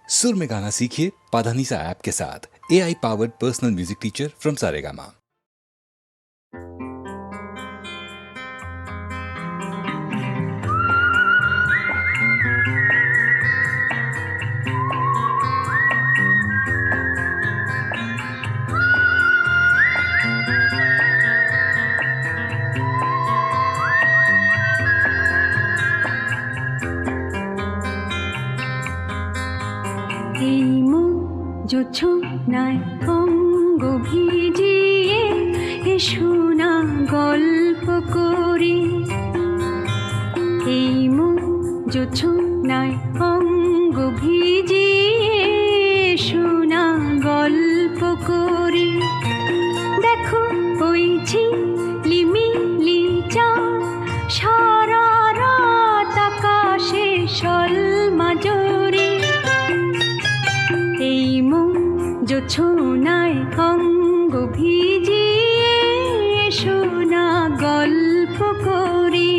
सुर में गाना सीखिए पाधानीसा ऐप के साथ। AI powered personal music teacher from Saregama. জোছনায় অঙ্গ ভিজিয়ে শোনা গল্প করি, এই মন জোছনায় অঙ্গ ভিজিয়ে শোনা গল্প করি। দেখো ওই ঝিলিমিলি চাঁদ সারা রাত আকাশে সলমাজরি, এই মন জোছনায় অঙ্গ ভিজিয়ে শোনা গল্প করি।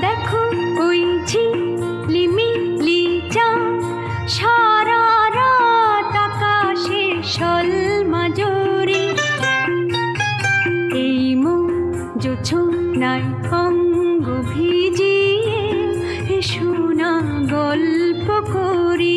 দেখো ওই ঝিলিমিলি চাঁদ সারা রাত আকাশে সলমাজরি, এই মন জোছনায় অঙ্গ ভিজিয়ে শোনা গল্প করি।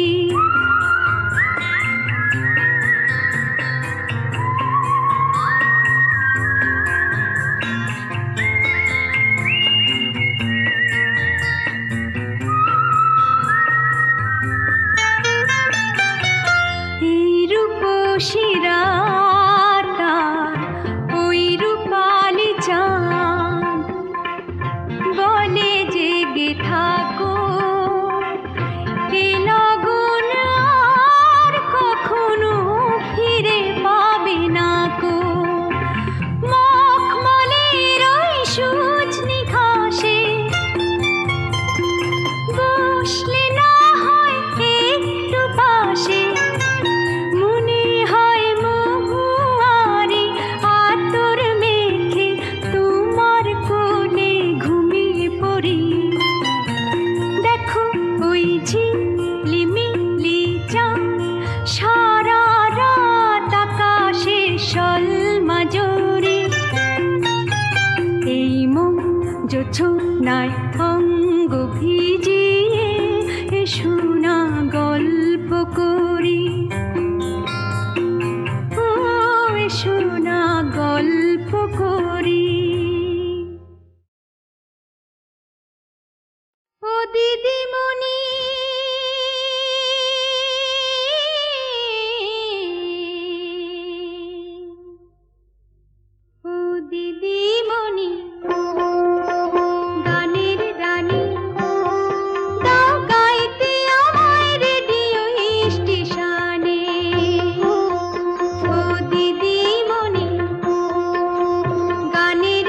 শিরাটা ওই রূপালি চাঁদ বলে জেগে থাকো, এ লগন আর কখনো ফিরে পাবে না কো। মখমলের ওই সূচনি ঘাসে বসলে না হয় একটু পাশে, ঝিলিমিলি চাঁদ সারা রাত আকাশে সলমাজরি, এই মন জোছনায় অঙ্গ ভিজিয়ে শোনা গল্প করি। ও শোনা গল্প করি। ও দিদিমণি দিদিমণি গানের রানী, দাও গাইতে আমায় রেডিও স্টেশনে। ও দিদিমণি গানের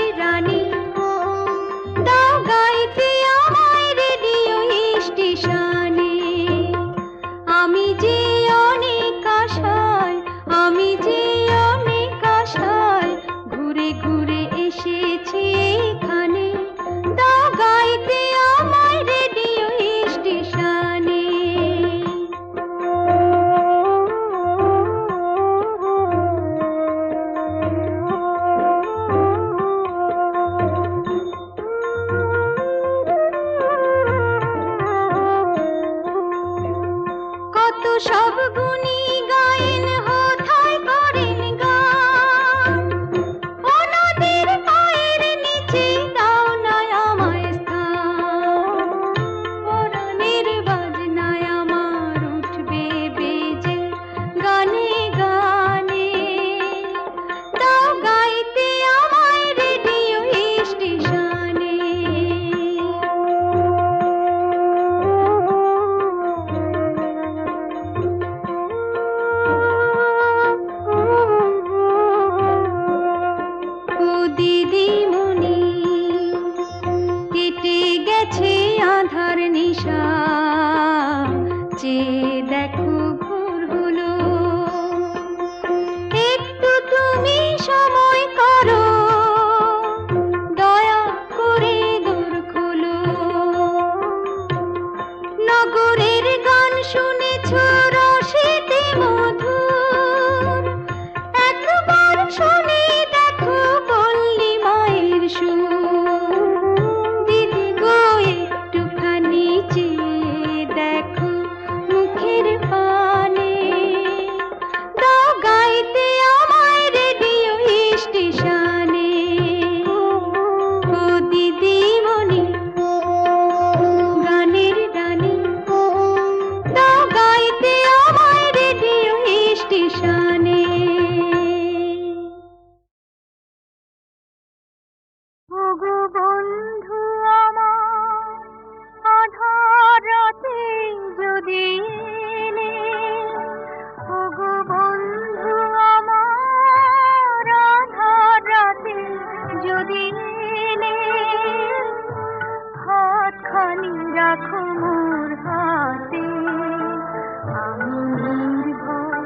দিদিমণি কেটে গেছে আধার নিশা চেয়ে দেখো ভোর হলো একটু তুমি সময় করো দয়া করে দোর খোলো নগরের গান শুনেছ রসেতে মধুর একবার শুনে দেখো বললি মায়ের সুর দিদি গো একটুখানি চেয়ে দেখো মুখের পানে দাও গাইতে আমায় রেডিও স্টেশনে ও দিদিমণি গানের রানী দাও গাইতে আমায় রেডিও স্টেশনে ওগো বন্ধু আমার আধার রাতে যদি এলে ওগো বন্ধু আমার আধার রাতে যদি এলে হাতখানি রাখো মোর হাতে আমি নির্ভয়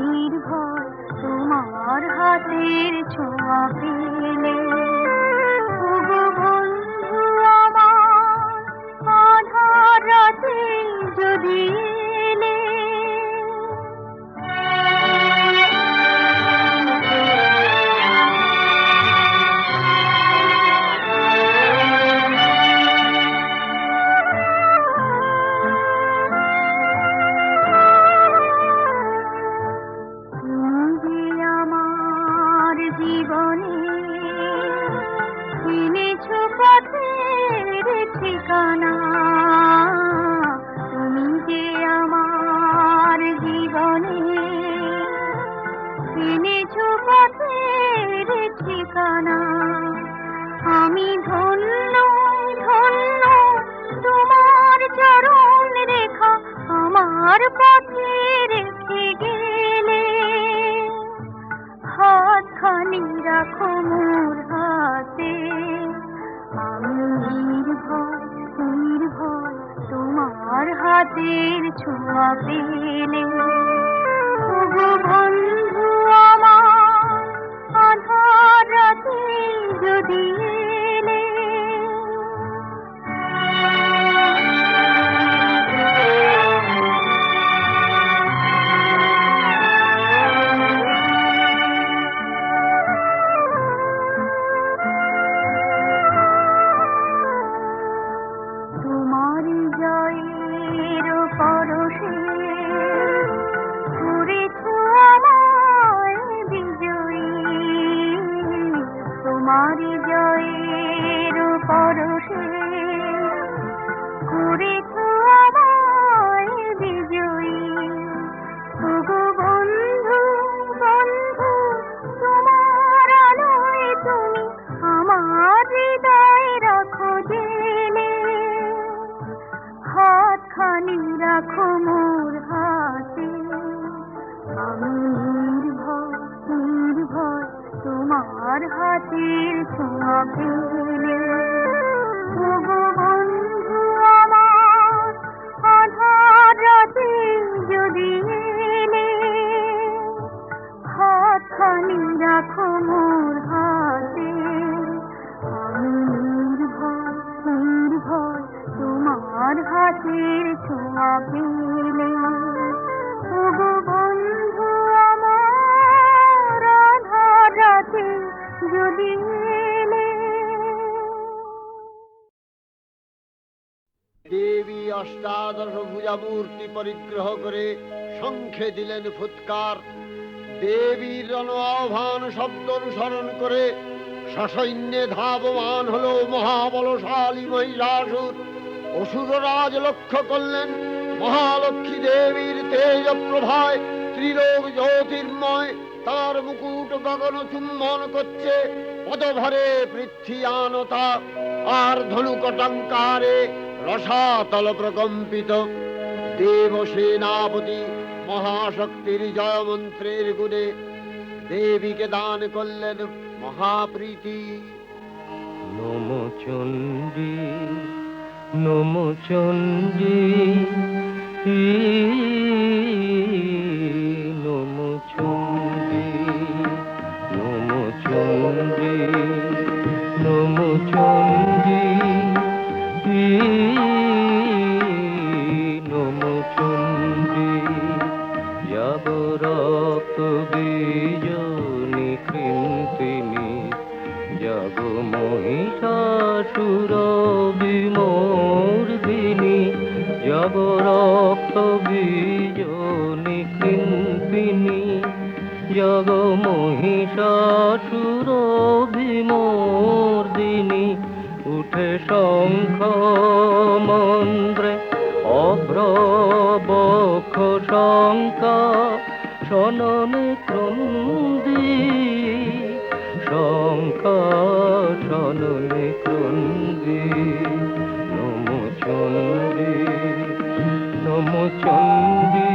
নির্ভয় তোমার হাতের ছোঁয়া পেলে ওগো বন্ধু আমার আধার রাতে যদি এলে তুমি যে আমার জীবনে এনেছো পথের ঠিকানা তুমি যে আমার জীবনে এনেছো পথের ঠিকানা আমি ধন্য ধন্য তোমার চরণ রেখা আমার পথে রেখে গেলে হাতখানি রাখো মোর হাতে আমি নির্ভয় নির্ভয় তোমার হাতের ছোঁয়া পেলে ওগো বন্ধু আমার আধার রাতে যদি এলে তোমার জয়ের পরশে করেছো আমায় বিজয়ী তোমার জয়ের পরশে করেছো আমায় বিজয়ী ওগো বন্ধু বন্ধু তোমার আলোয় তুমি আমার হৃদয় রাখো জেলে হাতখানি রাখো মোর হাতে আমি নির্ভয় নির্ভয় তোমার হাতের ছোঁয়া পেলে ওগো বন্ধু আমার আধার রাতে যদি এলে হাতখানি রাখো মোর হাতে আমি নির্ভয় নির্ভয় তোমার হাতের ছোঁয়া পেলে ওগো বন্ধু আমার আধার রাতে যদি এলে দেবী অষ্টাদশ ভুজা মূর্তি পরিগ্রহ করে শঙ্খে দিলেন ফুৎকার দেবীর রণ আহ্বান শব্দ অনুসরণ করে সসৈন্যে ধাবমান হলো মহাবলশালী মহিষাসুর অসুররাজ লক্ষ্য করলেন মহালক্ষ্মী দেবীর তেজ প্রভায় ত্রিলোক জ্যোতির্ময় তার মুকুট গগন চুম্বন করছে পদভরে পৃথ্বীয়ানতা আর ধনুকটঙ্কারে রসাতল প্রকম্পিত দেবসেনাপতি মহাশক্তির জয়মন্ত্রের গুণে দেবীকে দান করলেন মহাপ্রীতি। নমো চণ্ডী, নমো চণ্ডী, নমো চণ্ডী, নমো চণ্ডী, নমো চণ্ডী, নমো চণ্ডী। জাগরত বীজনি কৃন্তিনি, জগ মহিষাসুর বিমর্দিনী, জগ রক্ত বীজনি কৃন্তিনি, জগ মহিষাসুর বিমর্দিনী। উঠে শঙ্খ মন্দ্রে অভ্রবক্ষ শঙ্কা, শননে ক্রন্দী শঙ্কা, শননে ক্রন্দী। নমো চণ্ডী, নমো চণ্ডী।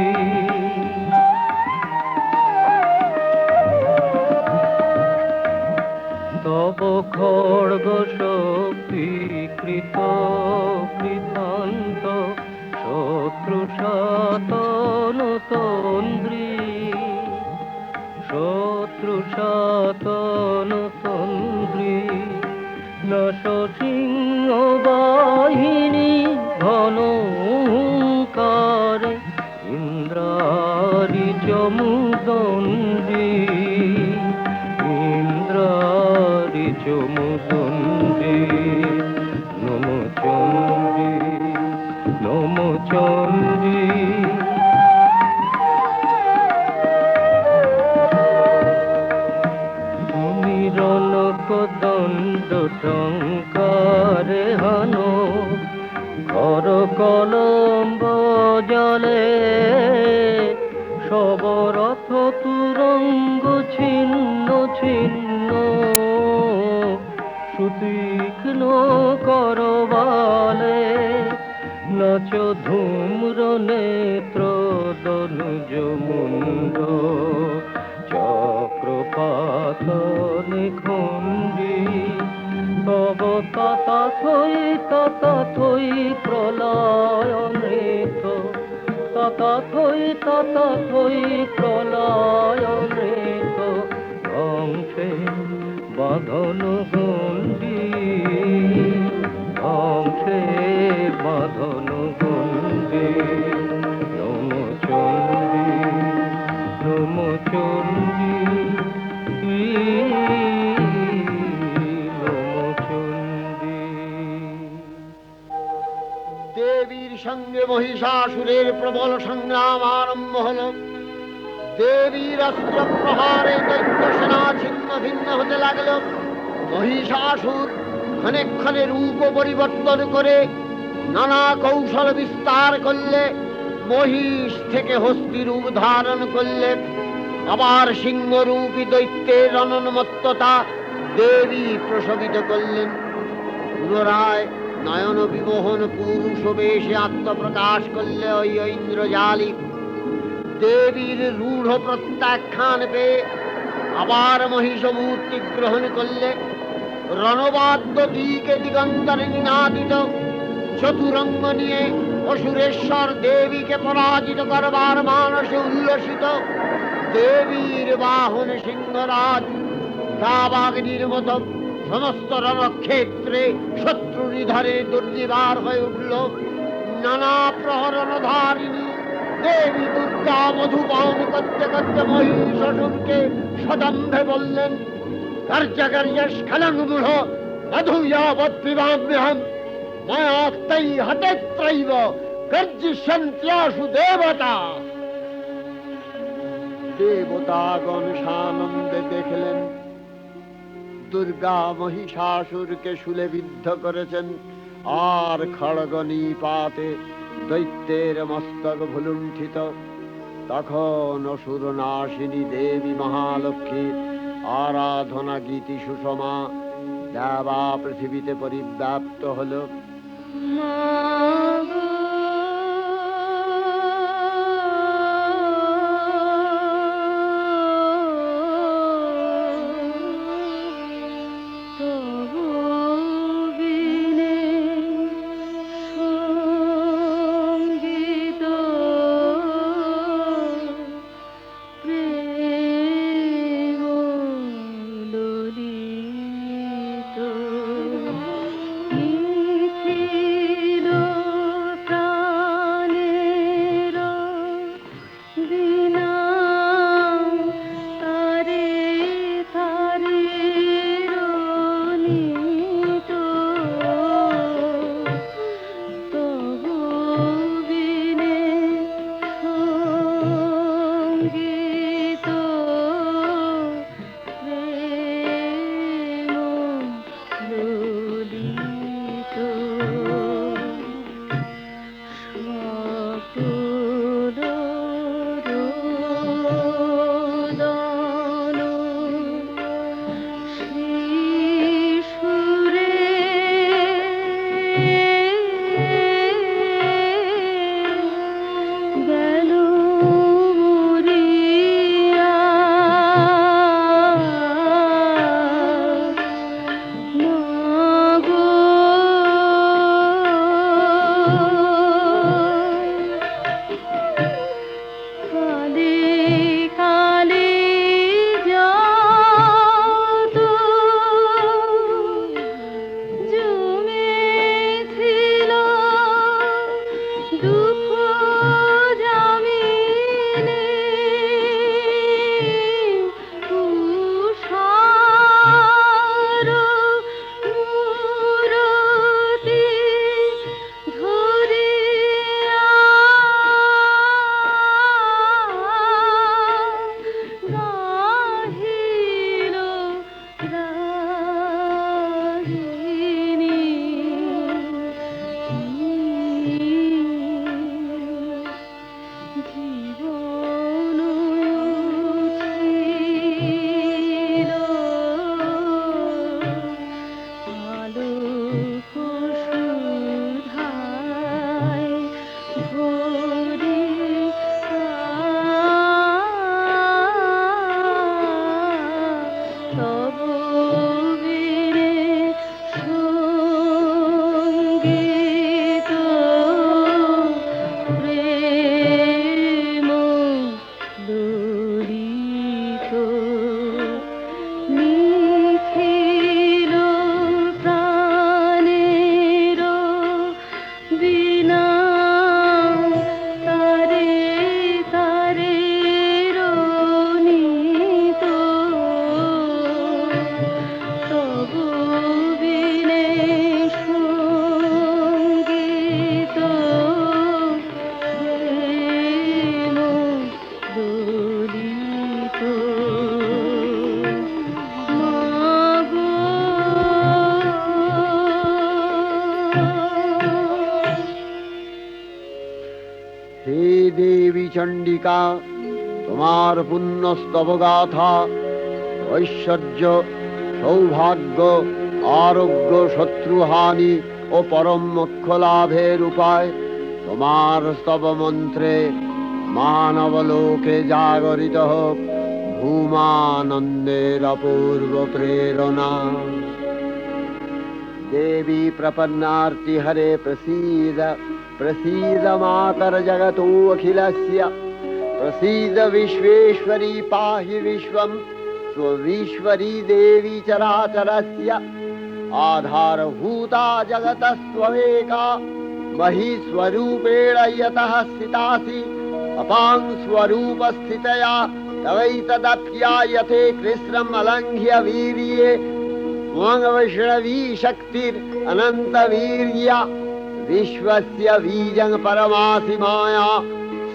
তব খড়গ শক্তি কৃত কৃতান্ত, শত্রু সাতন তন্দ্রী, শত্রু সাতন তন্দ্রী। নশ সিংহ বাহিনী ঘনকারে, ইন্দ্রারি চমুদণ্ডী, ইন্দ্রারি চমুদণ্ডী। নমো চণ্ডী, নমো চণ্ডী। তুমি রণক দণ্ড টঙ্কারে হানো, কর কলম্ব জলে সবরথ তুরঙ্গ ছিন্ন ছিন্ন, সুতীক্ষ্ণ করবালে নাচ ধূম্র নেত্র দনুজ মুন্ড, চক্রপাত নিখণ্ডী। তব তথাথই প্রলয় নৃত্য, তথাথই প্রলয় নৃত্য। ধ্বংসে বাঁধন গণ্ডী, ধ্বংসে বাঁধন গণ্ডী। নমো চণ্ডী, নমো চণ্ডী, নমো চণ্ডী। দেবীর সঙ্গে মহিষাসুরের প্রবল সংগ্রাম আরম্ভ হল। দেবীর অস্ত্র প্রহারে দৈত্য সেনা ছিন্ন ভিন্ন হতে লাগল। মহিষাসুর ক্ষণে ক্ষণে রূপ পরিবর্তন করে নানা কৌশল বিস্তার করলে, মহিষ থেকে হস্তি রূপ ধারণ করলে। আবার সিংহরূপী দৈত্যের অনন্মত্ততা দেবী প্রশমিত করলেন। পুনরায় নয়ন বিমোহন পুরুষ বেশে আত্মপ্রকাশ করলে ওই ইন্দ্রজালিক। দেবীর রূঢ় প্রত্যাখ্যান পেয়ে আবার মহিষ মূর্তি গ্রহণ করলে। রণবাদ্য দিকে দিগন্তরে নিনাদিত, চতুরঙ্গ নিয়ে অসুরেশ্বর দেবীকে পরাজিত করবার মানসে উল্লসিত। দেবীর বাহন সিংহরাজ দাবাগ্নির মতো সমস্ত রণক্ষেত্রে শত্রু নিধারে দুর্নিবার হয়ে উঠল। নানা প্রহরণধারিণী দেবী দুর্গা মধুপান করতে করতে মহিষাসুরকে সদম্ভে বললেন, কার্যকার্যস্খলং মূঢ় মধুয়াবৎ পিবাম্যহম, মায়াত্তৈ হতেত্রৈব গর্জিষ্যন্ত্যাসু দেবতা। দেবতাগণ সানন্দে দেখলেন দুর্গা মহিষাসুরকে শূলে বিদ্ধ করেছেন, আর খড়গ নিপাতে দৈত্যের মস্তক ভুলুণ্ঠিত। তখন অসুর নাশিনী দেবী মহালক্ষ্মীর আরাধনা গীতি সুষমা দেবা পৃথিবীতে পরিব্যাপ্ত হল। চণ্ডিকা তোমার পুণ্য স্তব গাথা ঐশ্বর্য সৌভাগ্য আরোগ্য শত্রুহানি ও পরম মোক্ষ লাভের উপায় তোমার স্তব মন্ত্রে মানবলোকে জাগরিত হোক ভূমানন্দের অপূর্ব প্রেরণা। देवी प्रपन्नार्ति हरे प्रसीद प्रसीद मातर जगतो अखिलस्य प्रसीद विश्वेश्वरी पाहि विश्वं स्वविश्वरी देवी चराचरस्य आधारभूता जगतस्त्वमेका महीस्वरूपेण यतः स्थितासि अपां स्वरूपस्थितया तवैतदप्यायते कृष्णम् अलङ्घ्य वीर्ये त्वं वैष्णवी शक्तिर् अनंत वीर्या विश्वस्य बीजं परमासि माया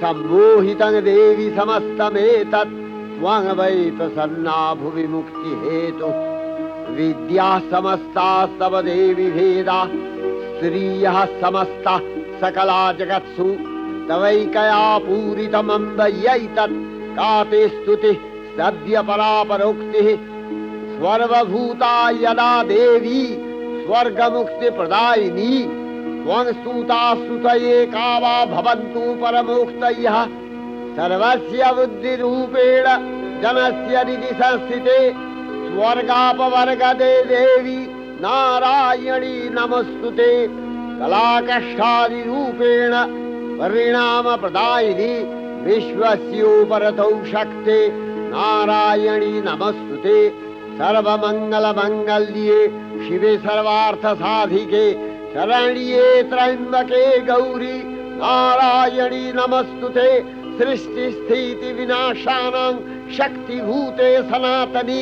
सम्मोहितं देवी समस्तमेतत् त्वं वै प्रसन्ना भुवि मुक्ति हेतु विद्या समस्तास्तव देवी भेदा स्त्रियः समस्ता सकला जगत्सु तवैकया पूरितमम्ब यैतत् का ते स्तुतिः सद्य परापरोक्तिः सर्वभूता यदा देवी स्वर्गमुक्ति प्रदायिनी त्वं स्तुता स्तुतये का वा भवन्तु परमोक्तयः सर्वस्य बुद्धिरूपेण जनस्य हृदि संस्थिते स्वर्गापवर्गदे देवी नारायणी नमस्तुते कलाकष्टादिरूपेण परिणामप्रदायिनी विश्वस्योपरतौ शक्ते नारायणी नमस्तुते सर्वमंगलमंगल्ये शिवे सर्वार्थसाधिके शरण्ये त्र्यंबके गौरी नारायणी नमस्तुते सृष्टिस्थिति विनाशानां शक्तिभूते सनातनी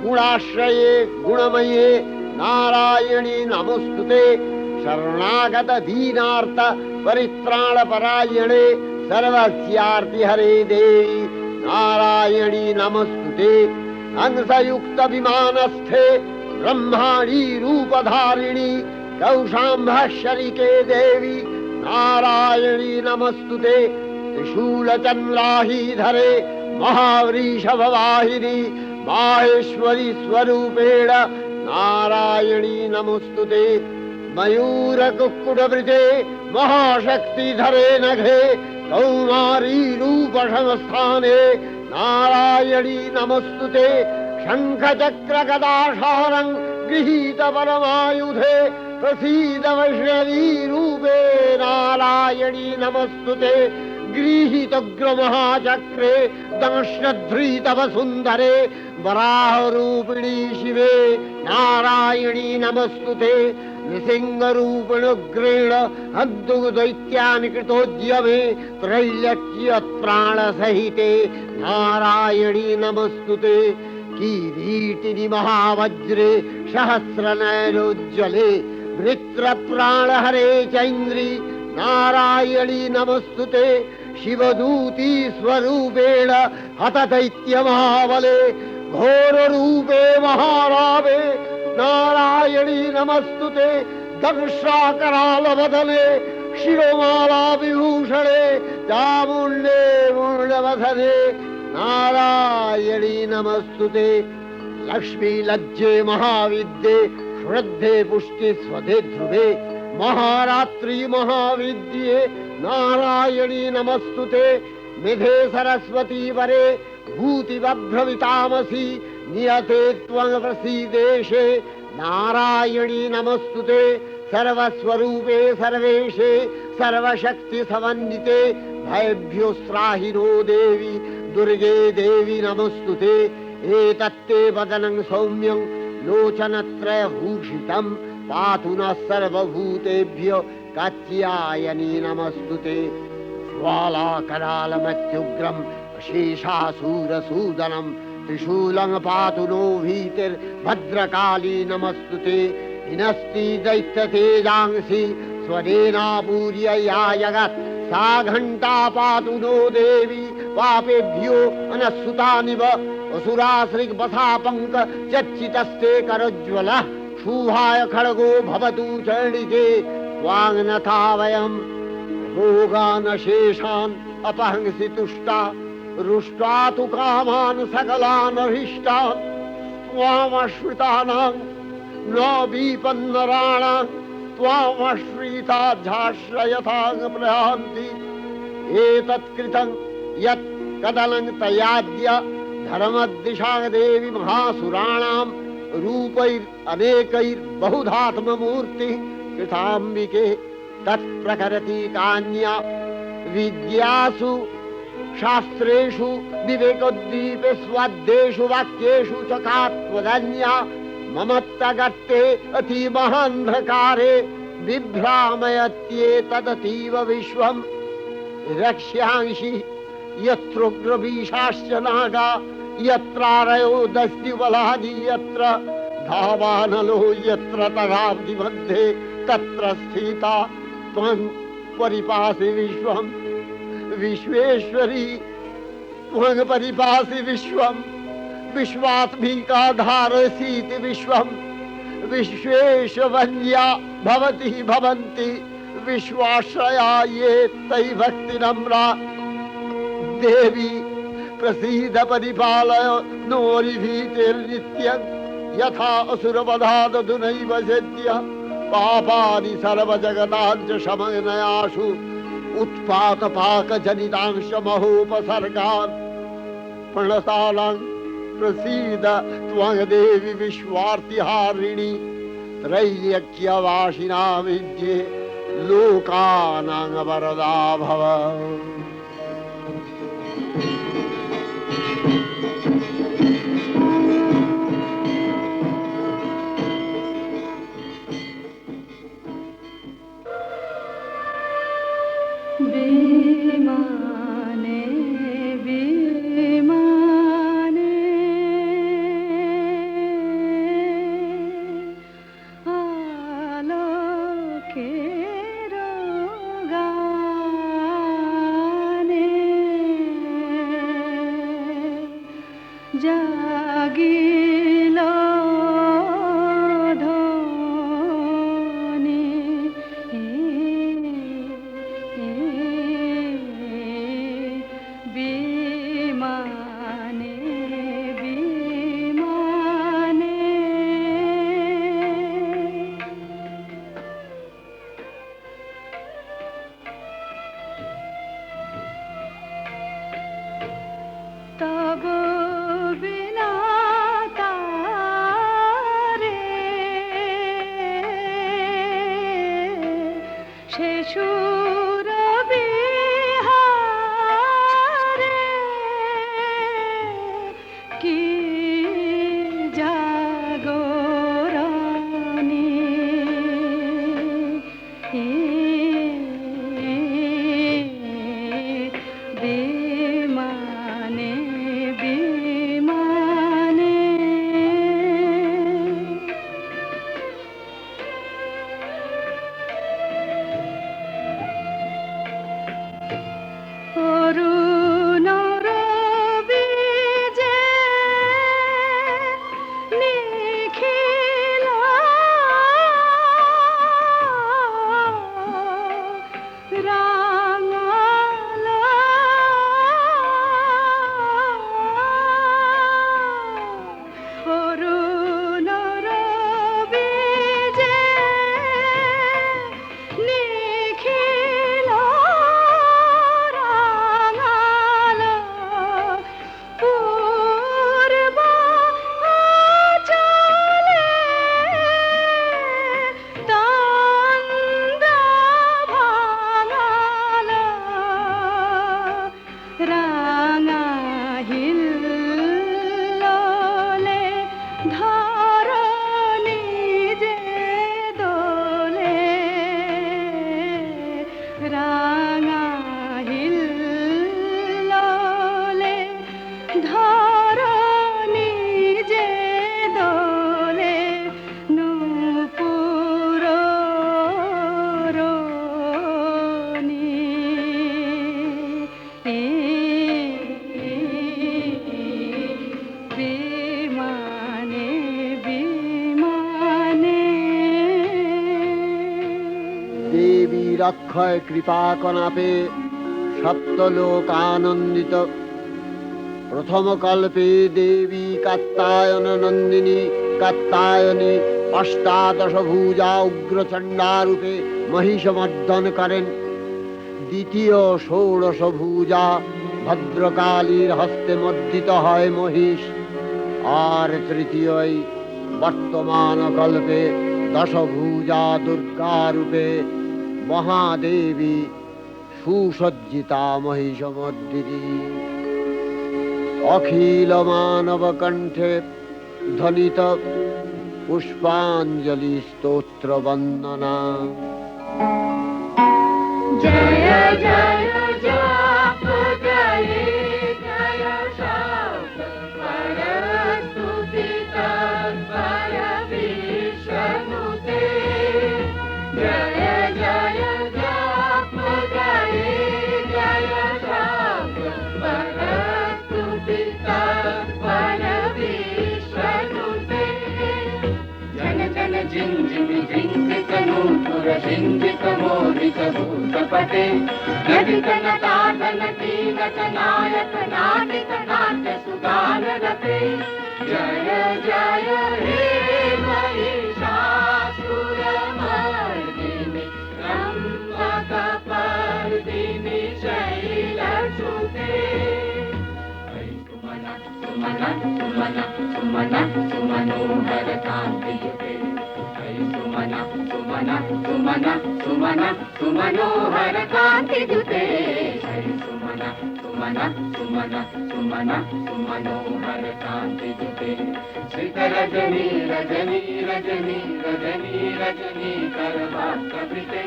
गुणाश्रये गुणमये नारायणी नमस्तुते शरणागत दीनार्थ परित्राणपरायणे सर्वस्यार्ति हरे देवी नारायणी नमस्तुते हंसयुक्त विमानस्थे ब्रह्माणी रूपधारिणी कौशाम्भशरिके देवी नारायणी नमस्तुते त्रिशूलचन्द्राहीधरे महावृषभवाहिनी माहेश्वरी स्वरूपेण नारायणी नमस्तुते मयूरकुक्कुटवृते महाशक्तिधरे नघे कौमारी रूपसंस्थाने नारायणी नमस्तुते शङ्खचक्रगदाशारं गृहीत परमायुधे प्रसीद वैष्णवी रूपे नारायणी नमस्तुते गृहीतोग्रमहाचक्रे दंश्नध्रीतव सुन्दरे वराहरूपिणी शिवे नारायणी नमस्तुते नृसिंहरूपिणुग्रेण हद्दुदैत्यानि कृतोद्यमे त्रैलक्ष्यप्राणसहिते नारायणी नमस्तुते किरीटिनि महावज्रे सहस्रनयनोज्ज्वले वृत्रप्राणहरे चैन्द्री नारायणी नमस्तुते शिवदूती स्वरूपेण हतदैत्यमहाबले घोररूपे महारावे नारायणी नमस्तुते दंशाकरालवदने शिरोमाला विभूषणे चामुण्डे मुण्डवसने नारायणी नमस्तुते लक्ष्मी लज्जे महाविद्ये श्रद्धे पुष्टि स्वधे ध्रुवे महारात्रि महाविद्ये नारायणी नमस्तुते निधे सरस्वती वरे भूतिवभ्रमितामसि नियते त्वं प्रसीदेशे नारायणी नमस्तुते सर्वस्वरूपे सर्वेशे सर्वशक्ति समन्विते भयभ्योस्त्राहिनो देवी दुर्गे देवी नमस्तुते एतत्ते वदनं सौम्यं लोचनत्रयभूषितं पातु नः सर्वभूतेभ्यो कात्यायनी नमस्तुते ज्वालाकरालमत्युग्रम् अशेषासूरसूदनं त्रिशूलं पातु नो भीतिर्भद्रकाली नमस्तुते हिनस्ति दैत्यतेजांसि स्वरेणापूर्य या जगत् सा घण्टा पातु नो देवी पापेभ्यो अनस्सुतानिव असुराश्रिग्वसापङ्क चच्चितस्ते करोज्ज्वलः शुभाय खड्गो भवतु चण्डिके त्वाङ्नथा वयं भोगानशेषान् अपहंसि तुष्टा रुष्टा तु कामान् सकलान् अभीष्टान् त्वामश्रितानां न विपन्नराणां त्वामश्रिता झाश्रयथां प्रयान्ति एतत्कृतं यत् कदनं तयाद्य धर्मदिशां देवी महासुराणां रूपैरनेकैर्बहुधात्ममूर्तिः कृताम्बिके तत्प्रकरति कान्या विद्यासु शास्त्रेषु विवेकोद्दीपे स्वाद्येषु वाक्येषु च का त्वदन्या ममत्तगत्ते अतिमहान्धकारे बिभ्रामयत्येतदतीव विश्वम् रक्ष्यांसि यत्रोग्रवीशाश्च नागा यत्रारयो दस्युबलानि यत्र धावानलो यत्र तगाब्धि मध्ये तत्र स्थिता त्वं परिपासि विश्वम् विश्वेश्वरी त्वं परिपासि विश्वम् विश्वात्मिका धारसीति विश्वम् विश्वेशवन्या भवति भवन्ति विश्वाश्रया ये तयि भक्तिनम्रा देवी प्रसीद परिपालय नोरिभीतिर्नित्यं यथा असुरवधादधुनैव सेद्य पापानि सर्वजगताञ्च शमनयाशु उत्पातपाकजनितांश महोपसर्गान् प्रणतालां प्रसीद त्वं देवी विश्वार्तिहारिणि त्रैलोक्यवासिना विद्ये लोकानां वरदा भव। विमाने विमाने आलोकेर गाने जागिल ध्वनि विमाने विमाने तब बिना तारे शेषुर बिहारे की जागरणी विमाने विमाने অরুণর বীজে নিখিল রাঙাল অরুণর বীজে নিখিল রাঙাল পূর্ব চলে তন্দ ভাঙাল রাঙা হিল্লোলে ধরণী যে দোলে রাঙা হিল্লোলে ধরণী যে দোলে নূপুর রোনি বিমানে বিমানে দেবীর অক্ষয় কৃপা কনাপে সপ্তলোকানন্দিত। প্রথম কল্পে দেবী কাত্যায়ন নন্দিনী কাত্যায়নী অষ্টাদশ ভুজা উগ্রচণ্ডা রূপে মহিষমর্দন করেন। দ্বিতীয় ষোড়শ ভুজা ভদ্রকালীর হস্তে মর্দিত হয় মহিষ। আর তৃতীয় বর্তমান কল্পে দশভুজা দুর্গা রূপে মহাদেবী সুসজ্জিতা মহিষমর্দিনী। অখিল মানব কণ্ঠে ধ্বনিত পুষ্পাঞ্জলি স্তোত্র বন্দনা। জয় জয় জপ জয় জয় শব্দ পরস্তুতি তৎপর বিষ্ণুতে। জয় জয় জপ জয় জয় শব্দ পরস্তুতি তৎপর বিষ্ণুতে। जन जन जिन जिन जिंकित नूपुर सिंहित मोहित भूतपते। नटित नटाधन कीनक नायक नाटित नाट्य सुगान रते। जय जय हे महिषासुरमर्दिनि रम्भकपर्दिनि शैलसुते। सुमन सुमन सुमन सुमन सुमनोहर कान्तियुते। सुमन सुमन सुमन सुमन सुमनोहर कान्तियुते। सुमन सुमन सुमन सुमन सुमनोहर कान्तियुते। श्रित रजनी रजनी रजनी रजनी रजनी करवाक्कविते।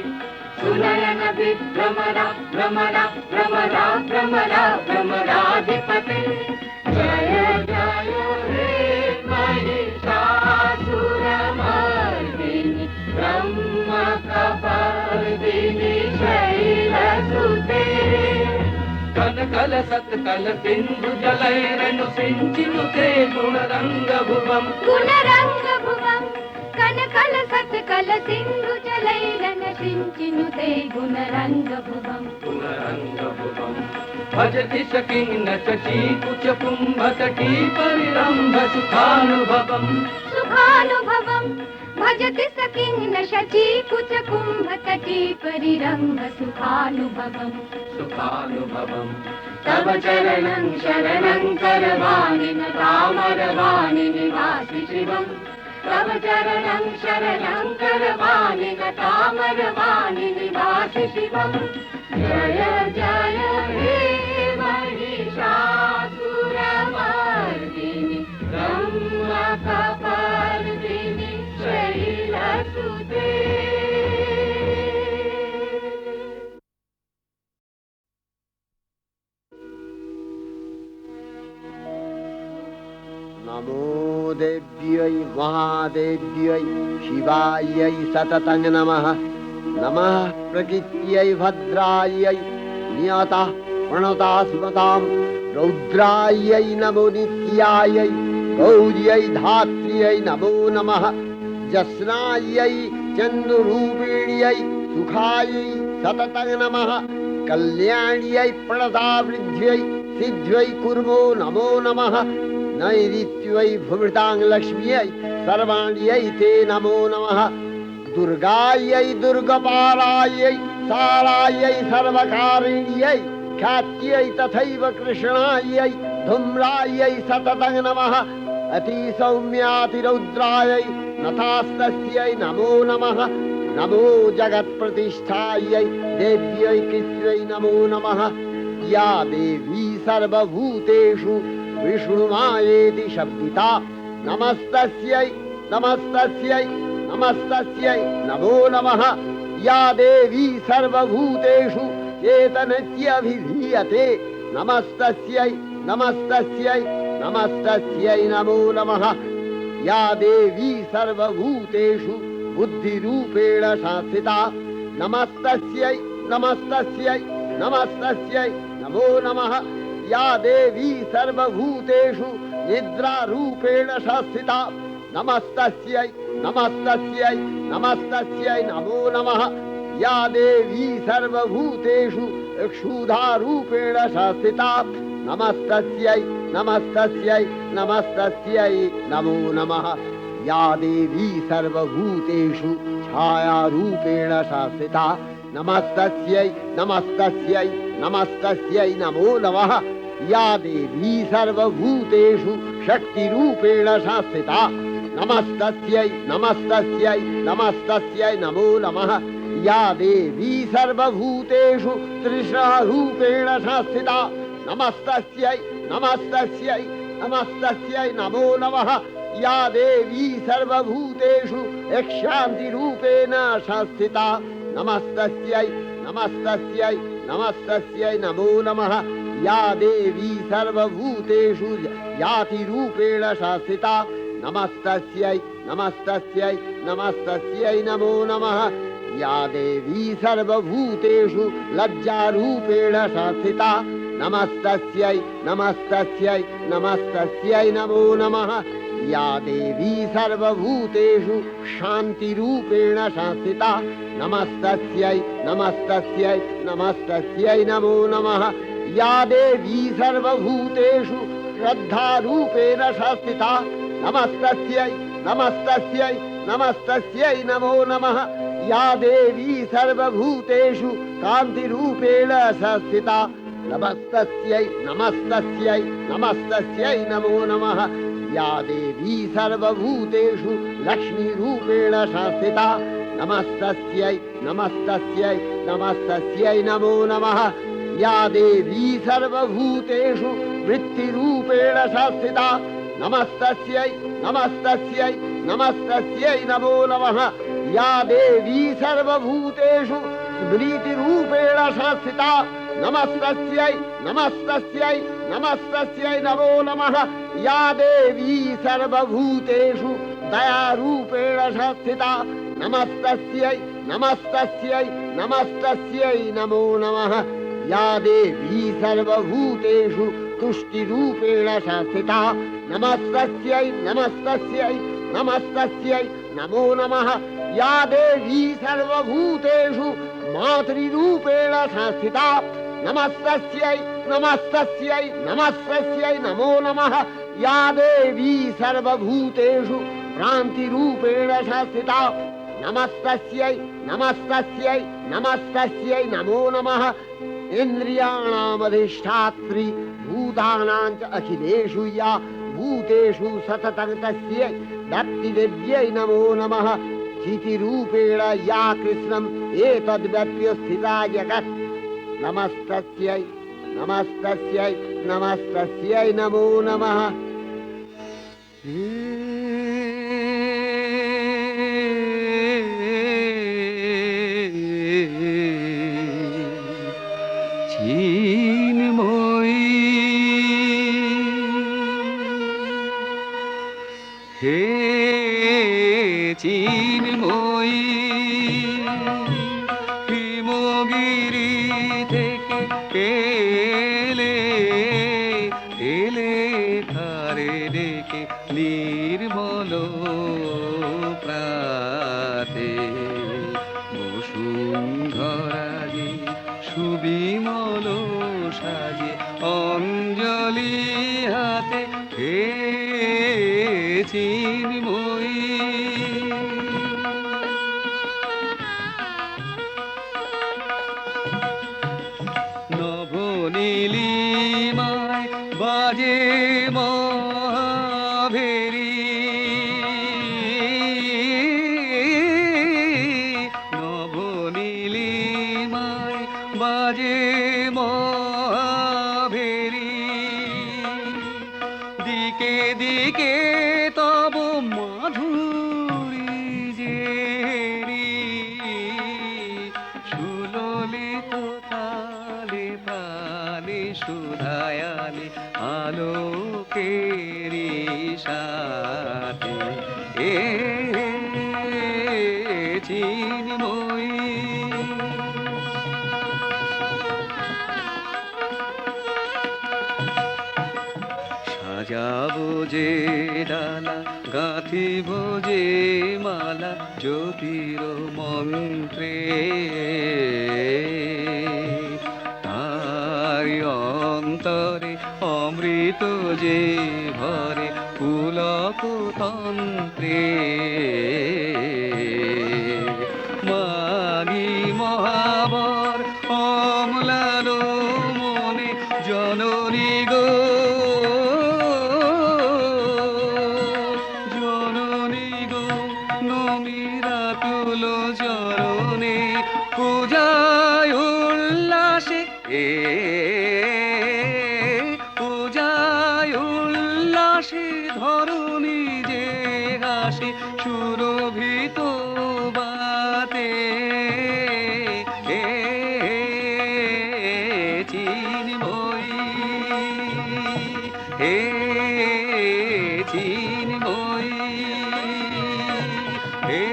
सुनयन विभ्रमरा भ्रमरा भ्रमरा भ्रमरा भ्रमराधिपते। जय जय हे महिषासुरमर्दिनि ब्रह्मकपर्दिनि शैलसुते। कनकल सत्कल सिंधु जलैरनु सिंचिनुते गुणरंग भुवम् गुणरंग भुवम्। कनकल सत्कल सिंधु जलैरन सिंचिनुते गुणरंग भुवम् गुणरंग भुवम्। भजति सकिन्न शची कुच कुंभतटी परिरंभ सुखानुभवम् सुखानुभवम्। भजति सकिन्न शची कुच कुंभतटी परिरंभ सुखानुभवम् सुखानुभवम्। तव चरणं शरणं करवाणि न तामरवाणि निवासि शिवम्। तव चरणं शरणं करवाणि न तामरवाणि निवासि शिवम्। जय जय हे महिषासुरमर्दिनि रम्भकपर्दिनि शैलसुते। नमो देव्यै महादेव्यै शिवायै सततं नमः। नमः प्रकृत्यै भद्रायै नियता प्रणता स्मतां। रौद्रायै नमो नित्यायै गौर्यै धात्र्यै नमो नमः। जस्नायै चन्द्ररूपिण्यै सुखायै सततं नमः। कल्याण्यै प्रणतावृद्ध्यै सिद्ध्यै कुर्मो नमो नमः। नैऋत्यै भूमृतां लक्ष्म्यै सर्वाण्यै ते नमो नमः। दुर्गायै दुर्गपालायै सारायै सर्वकारिण्यै ख्यात्यै तथैव कृष्णायै धूम्रायै सततं नमः। अतिसौम्यातिरौद्रायै नथास्तस्यै नमो नमः। नमो जगत्प्रतिष्ठायै देव्यै कृत्यै नमो नमः। या देवी सर्वभूतेषु विष्णुमायेति शब्दिता नमस्तस्यै नमस्तस्यै नमस्तस्यै नमो नमः। या देवी सर्वभूतेषु चेतनत्यभिधीयते नमस्तस्यै नमस्तस्यै नमस्तस्यै नमो नमः। या देवी सर्वभूतेषु बुद्धिरूपेण संस्थिता नमस्तस्यै नमस्तस्यै नमस्तस्यै नमो नमः। या देवी सर्वभूतेषु निद्रारूपेण संस्थिता नमस्तस्यै नमस्तस्यै नमस्तस्यै नमो नमः। या देवी सर्वभूतेषु क्षुधारूपेण संस्थिता नमस्तस्यै नमस्तस्यै नमस्तस्यै नमो नमः या देवी सर्वभूतेषु छायारूपेण संस्थिता नमस्तस्यै नमस्तस्यै नमस्तस्यै नमो नमः या देवी सर्वभूतेषु शक्तिरूपेण संस्थिता नमस्तस्यै नमस्तस्यै नमस्तस्यै नमो नमः या देवी सर्वभूतेषु तृष्णारूपेण संस्थिता नमस्तस्यै नमस्तस्यै नमस्तस्यै नमो नमः या देवी सर्वभूतेषु शान्तिरूपेण संस्थिता नमस्तस्यै नमस्तस्यै नमस्तस्यै नमो नमः या देवी सर्वभूतेषु यातिरूपेण संस्थिता नमस्तस्यै नमस्तस्यै नमस्तस्यै नमो नमः या देवी सर्वभूतेषु लज्जारूपेण संस्थिता नमस्तस्यै नमस्तस्यै नमस्तस्यै नमो नमः या देवी सर्वभूतेषु शान्तिरूपेण संस्थिता नमस्तस्यै नमस्तस्यै नमस्तस्यै नमो नमः या देवी सर्वभूतेषु श्रद्धारूपेण संस्थिता नमस्तस्यै नमस्तस्यै नमस्तस्यै नमो नमः या देवी सर्वभूतेषु कान्तिरूपेण संस्थिता नमस्तस्यै नमस्तस्यै नमस्तस्यै नमो नमः या देवी सर्वभूतेषु लक्ष्मीरूपेण संस्थिता नमस्तस्यै नमस्तस्यै नमस्तस्यै नमो नमः या देवी सर्वभूतेषु वृत्तिरूपेण संस्थिता नमस्तस्यै नमस्तस्यै नमस्तस्यै नमो नमः या देवी सर्वभूतेषु स्मृतिरूपेण संस्थिता नमस्तस्यै नमस्तस्यै नमस्तस्यै नमो नमः या देवी सर्वभूतेषु दयारूपेण संस्थिता नमस्तस्यै नमस्तस्यै नमस्तस्यै नमो नमः या देवी सर्वभूतेषु तुष्टिरूपेण संस्थिता नमस्तस्यै नमस्तस्यै नमस्तस्यै नमो नमः या देवी सर्वभूतेषु मातृरूपेण संस्थिता नमस्तस्यै नमस्तस्यै नमस्तस्यै नमो नमः या देवी सर्वभूतेषु भ्रान्तिरूपेण संस्थिता नमस्तस्यै नमस्तस्यै नमस्तस्यै नमो नमः इन्द्रियाणामधिष्ठात्री भूतानां च अखिलेषु या भूतेषु सततं तस्यै भक्तिदेव्यै नमो नमः चितिरूपेण या कृष्णम् एतद्व्यप्य स्थिता जगत् नमस्तस्यै नमस्तस्यै नमस्तस्यै नमो नमः হে চিন্ময়ী হিমগিরি থেকে এলে এলে ধারে ডেকে নির্মল প্রাতে বসুন্ধরা যে সুবিমল সাজে অঞ্জলি হাতে হে চিন্ময়ী নবনীলিমায় বাজে মহাভেরি নবনীলিমায় বাজে মহাভেরি দিকে দিকে তব মাধুরী জেরি সুললিত তালে প্রাণে সুধায়ালে আলোকেরি সাথে এ চিন্ময়ী সাজাবো যে ডালা গাঁথিব যে মালা জ্যোতির মন্ত্রে তা যে ভরে পুলক তন্ত্রে মাগি মহাবর অম্লান মনে জননী গো জননী গো নমিরা তুল চরণে পূজায় উল্লাসে পূজায় উল্লাসে ধরণী যে হাসে সুরভিত বাতে চিন্ময়ী হে চিন্ময়ী হে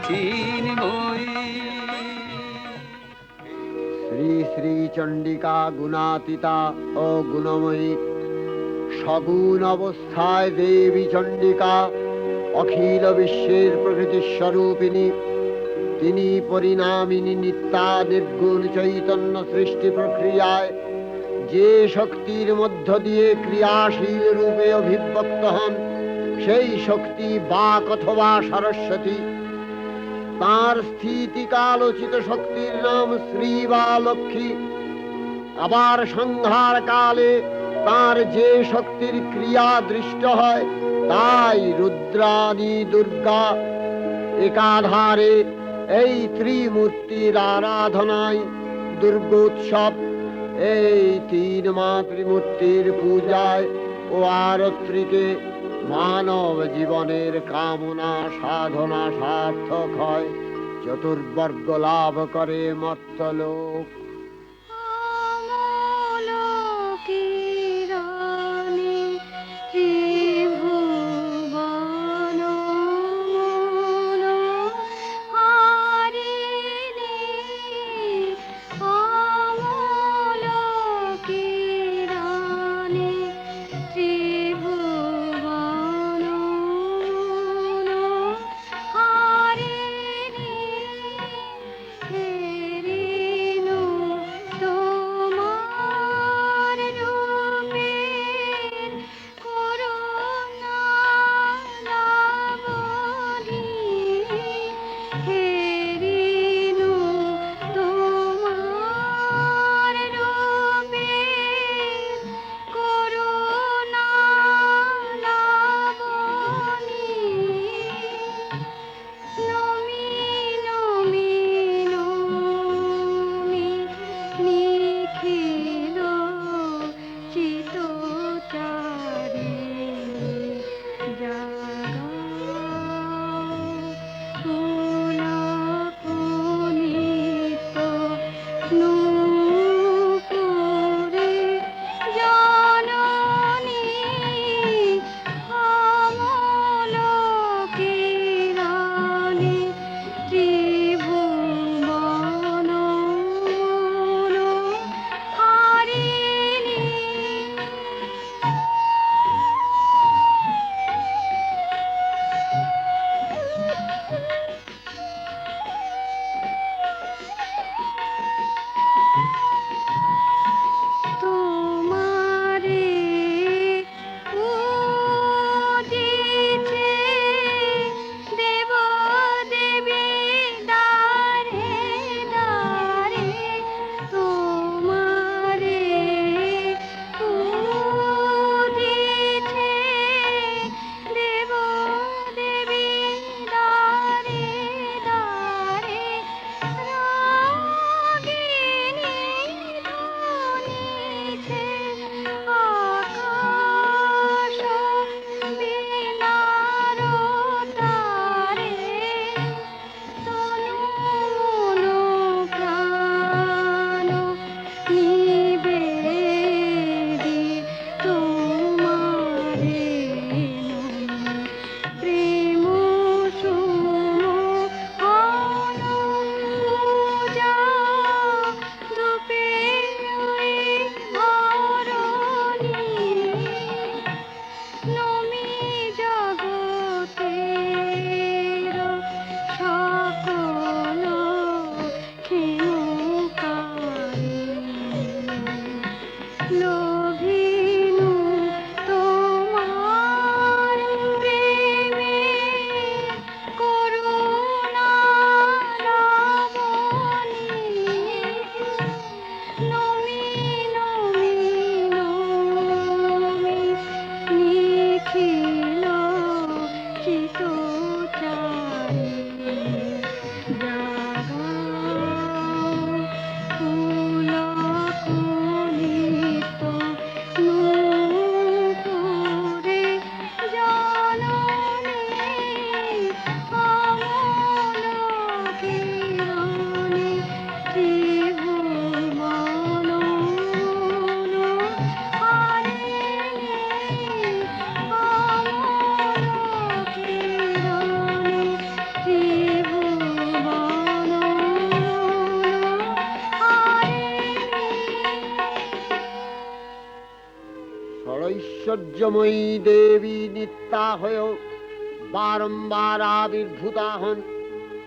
চিন্ময়ী শ্রী শ্রী চণ্ডিকা গুণাতীতা ও গুণময়ী, সগুণ অবস্থায় দেবী চণ্ডিকা অখিল বিশ্বের প্রকৃতি স্বরূপিণী। তিনি পরিণামিনী নিত্যা নির্গুণ চৈতন্য সৃষ্টি প্রক্রিয়ায় যে শক্তির মধ্য দিয়ে ক্রিয়াশীল রূপে অভিব্যক্ত হন, সেই শক্তি বাক অথবা সরস্বতী। তার স্থিতিকালোচিত শক্তির নাম শ্রী বা লক্ষ্মী। আবার সংহার কালে তার যে শক্তির ক্রিয়া দৃষ্ট হয়, তাই রুদ্রাণী দুর্গা। একাধারে এই ত্রিমূর্তির আরাধনায় দুর্গোৎসব। এই তিন মাতৃমূর্তির পূজায় ও আরত্রিকে মানব জীবনের কামনা সাধনা সার্থক হয়, চতুর্বর্গ লাভ করে মর্ত্যলোক। Hare সৌন্দর্যময়ী দেবী নিত্যা হয়েও বারম্বার আবির্ভূতা হন।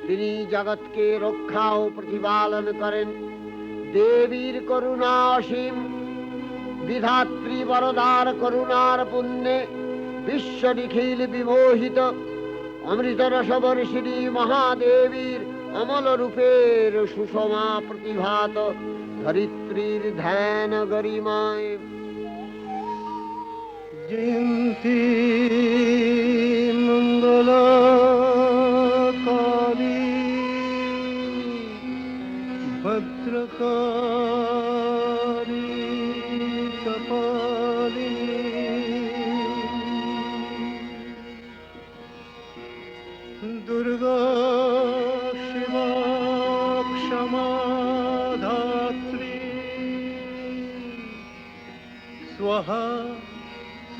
তিনি জগৎকে রক্ষা ও প্রতিপালন করেন। দেবীর করুণা অসীম, বিধাত্রী বরদার করুণার পুণ্যে বিশ্ব নিখিল বিমোহিত। অমৃত রসবর্ষিণী মহাদেবীর অমল রূপের সুষমা প্রতিভাত ধরিত্রীর ধ্যান গরিমায়। জয়ন্তী মঙ্গলা কালী ভদ্রকালী কপালিনী দুর্গা শিবা ক্ষমা ধাত্রী স্বাহা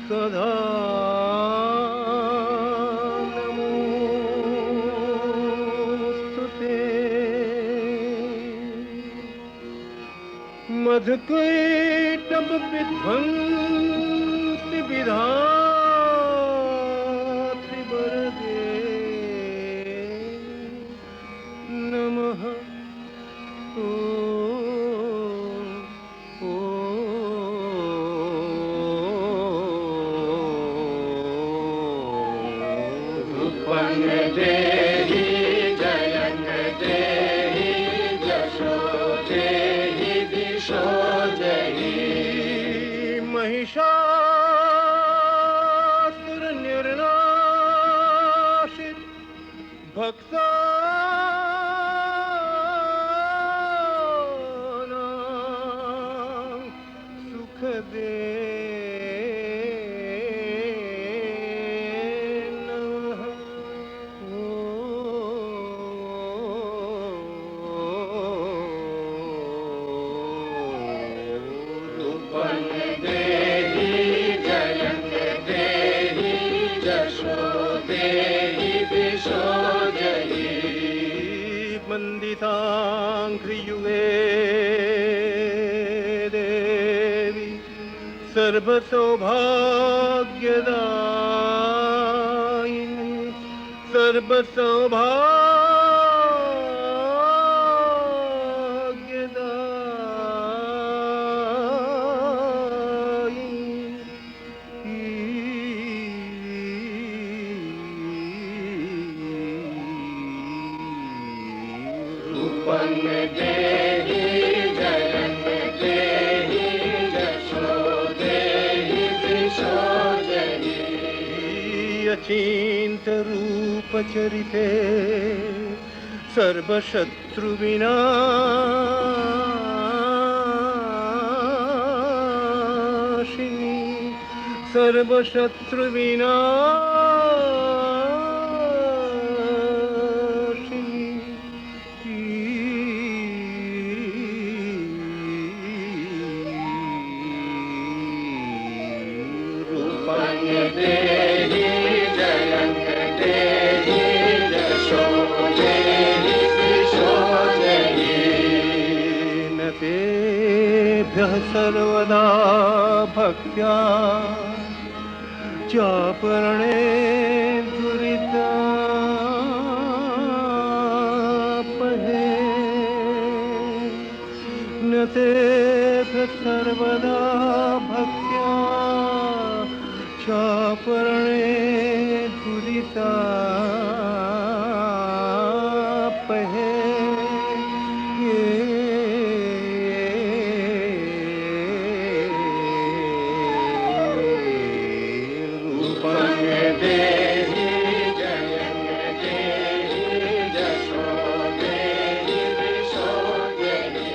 সদা নমোস্তুতে। मधुकैटभ विध्वंसि विधात्रि वरदे नमः। ॐ रूपं देहि जयं देहि जशो देहि दिशो देहि महिषासुरनिर्नाशित भक्तानां सुखदे नमः। रूपं देहि जयं देहि जशो देहि दिशो देहि वन्दिताङ्घ्रियुगे देवी सर्वसौभाग्यदायिनी रूपं देहि जयं देहि जशो देहि दिशो देहि अचिन्त रूपचरिते सर्वशत्रुविनाशिनी रूपं देहि जयं देहि जशो देहि दिशो देहि न तेभ्यः सर्वदा भक्त्या चापरणे दुरितापहे न तेभ्यः सर्वदा भक्त्या चापरणे दुरितापहे रूपं देहि जयं देहि जशो देहि दिशो देहि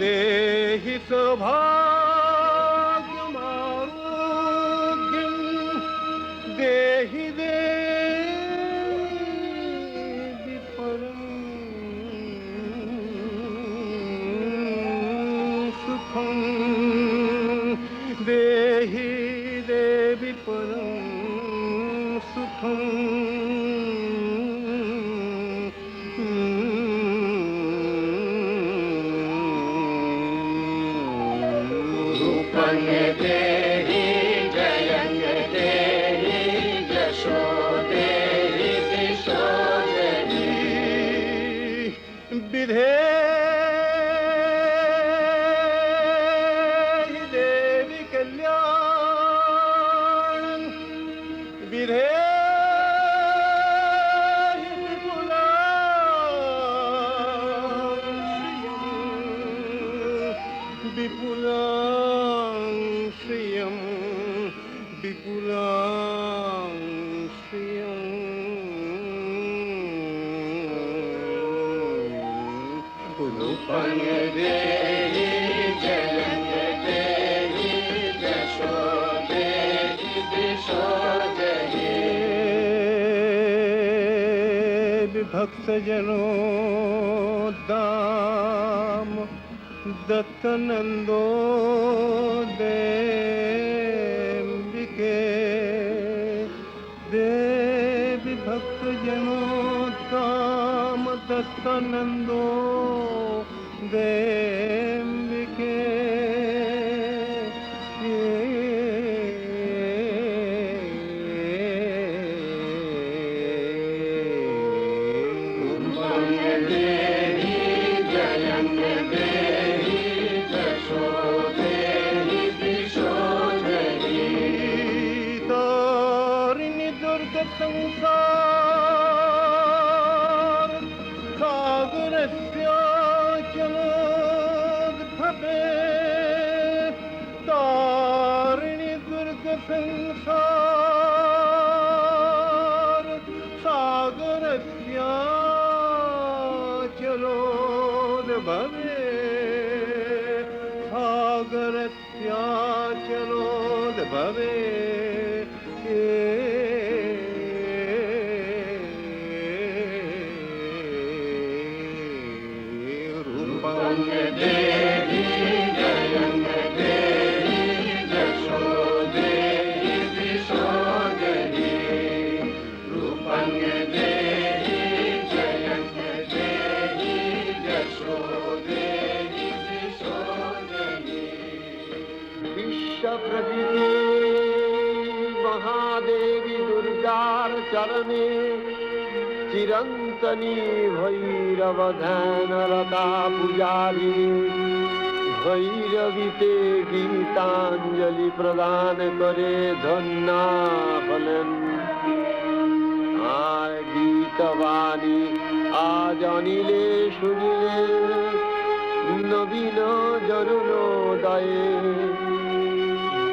देहि सौभाग्यमारोग्यं देहि देवि परं सुखं देहि देवि परं सुखं रूपं देहि जयं विधेहि देवी कल्याण विधेहि विपुलां श्रियं विपुलां श्रियं रूपं देहि जयं देहि यशो देहि दिशो देहि विभक्तजनोद्दाम दत्तनन्दो देम्बिके देवी भक्तजनोद्दाम दत्तनन्दो देम्बिके रूपं देहि जयं देहि यशो देहि दिशो देहि तारिणि दुर्ग संसार सागरस्याचलोद्भवे तारिणि दुर्ग संसार सागरस्याचलोद्भवे सागरस्याचलोद्भवे रूपं देहि जयं देहि यशो देहि दिशो देहि रूपं देहि जयं देहि यशो देहि दिशो देहि विश्वप्रकृति महादेवी दुर्गार चरणे चिरन्तनी भैरव ध्यानरता पुजारी भैरवीते गीताञ्जलि प्रदान करे धन्ना हलेन আর গীতবাণী আজ অনিলে শুনিলে নবীন জরুণোদয়ে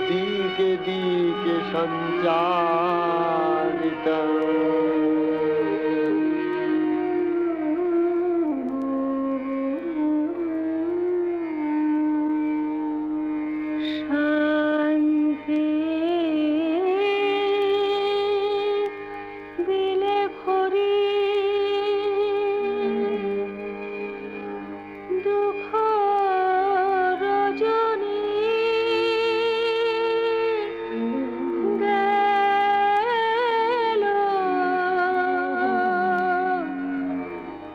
দিকে দিকে সঞ্চারিত শান্তি দিলে খরি দুঃখ রজনী গেল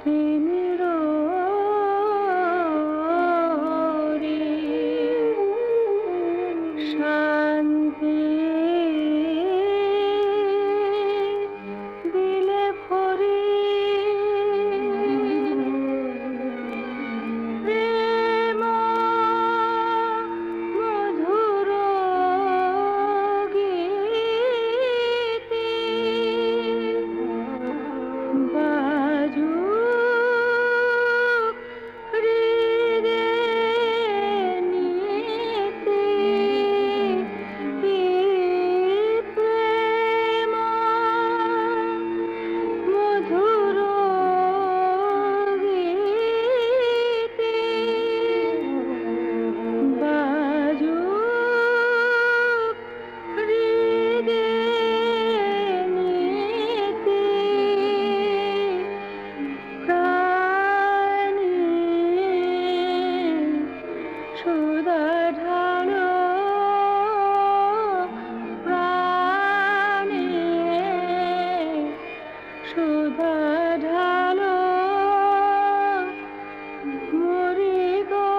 তিমির শান্তি দিলে ভরি প্রেম মধুর গীতি বাজু হৃদে নীতি প্রেম মধুর গীতি বাজু হৃদে নীতি প্রাণী সুধা ঢালো প্রাণী সুধা ঢালো মরি গো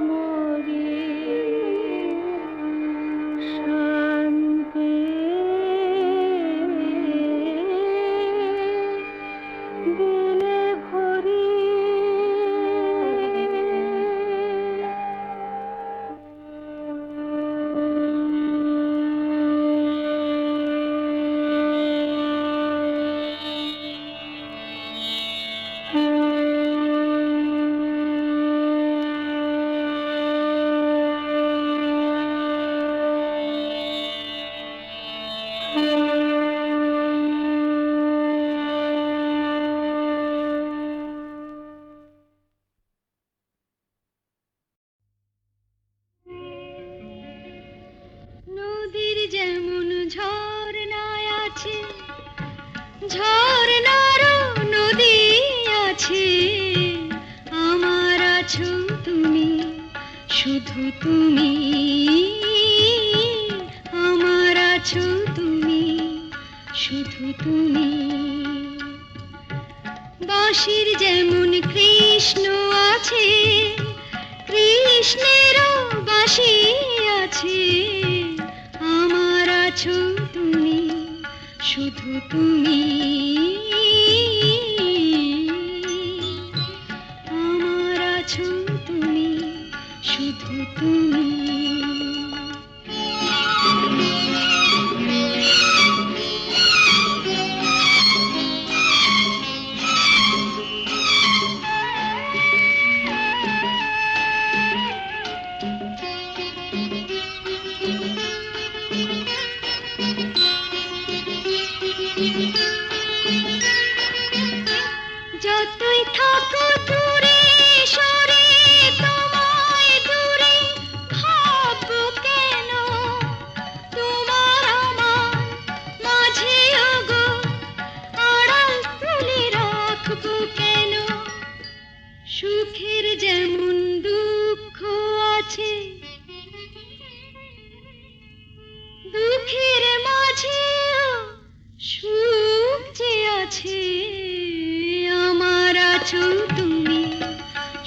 মরি শান্তি ঝর্ণার নদী আছে, আমার আছো তুমি, শুধু তুমি, আমার আছো তুমি, শুধু তুমি। বাঁশির যেমন কৃষ্ণ আছে, কৃষ্ণেরও বাঁশি আছে, আমার আছো তুমি, শুধু তুমি, আমার আছো তুমি, শুধু তুমি। যতই থাকো দূরে সরে, তোমায় দূরে ভাববো কেন, তোমার আমার মাঝে ওগো আড়াল তুলে রাখবো কেন। সুখের যেমন দুঃখ আছে, দুঃখের মাঝেও সুখ যে আছে, আমার আছো তুমি,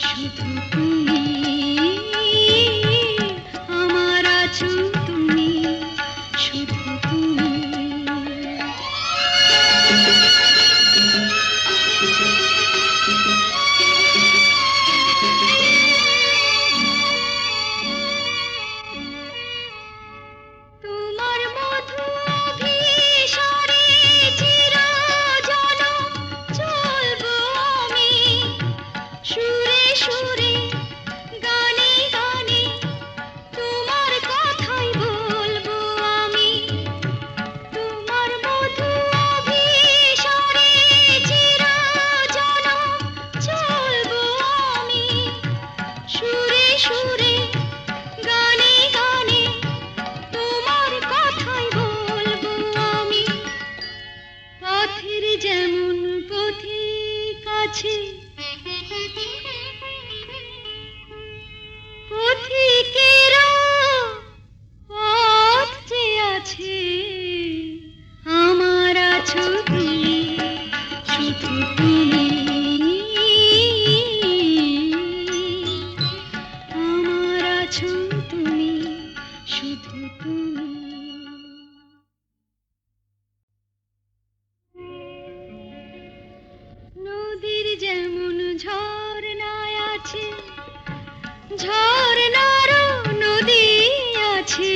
শুধু তুমি, আমার আছো তুমি, শুধু তুমি। তোমার মধু অভিসারে চিরজনম চলবো আমি, সুরে সুরে গানে গানে তোমার কথাই বলবো আমি। তোমার মধু অভিসারে চিরজনম চলবো আমি, সুরে সুরে গানে গানে তোমার কথাই বলবো আমি। পথের যেমন পথিক আছে, পথিকেরও পথ যে আছে, আমার আছো তুমি, শুধু তুমি, আমার আছো তুমি, শুধু তুমি। নদীর যেমন ঝর্ণায় আছে, ঝর্ণারও নদী আছে,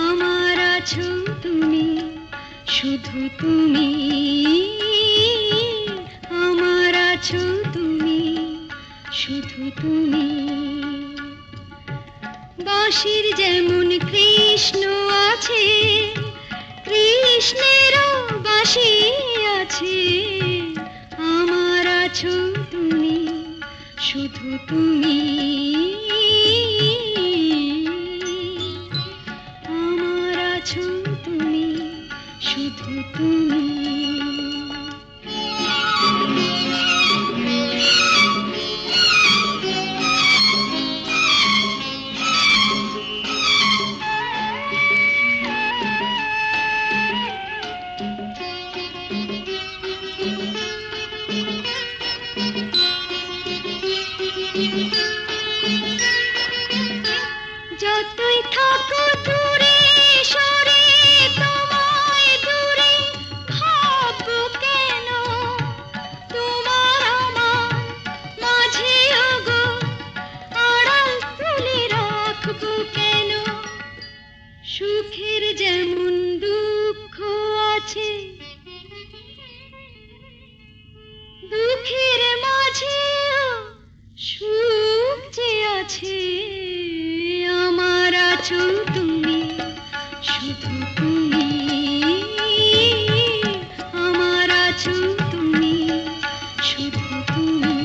আমার আছো তুমি, শুধু তুমি, আমার আছো তুমি, শুধু তুমি। বাঁশির যেমন কৃষ্ণ আছে, কৃষ্ণেরও বাঁশি আছে, আমার আছো তুমি, শুধু তুমি, আমার আছো তুমি, শুধু তুমি। যতই থাকো দূরে সরে, তোমায় দূরে ভাববো কেন, তোমার আমার মাঝে ওগো আড়াল তুলে রাখবো কেন। সুখের যেমন দুঃখ আছে, দুঃখের মাঝেও সুখ যে আছে, আমার আছো তুমি, শুধু তুমি, আমার আছো তুমি, শুধু তুমি।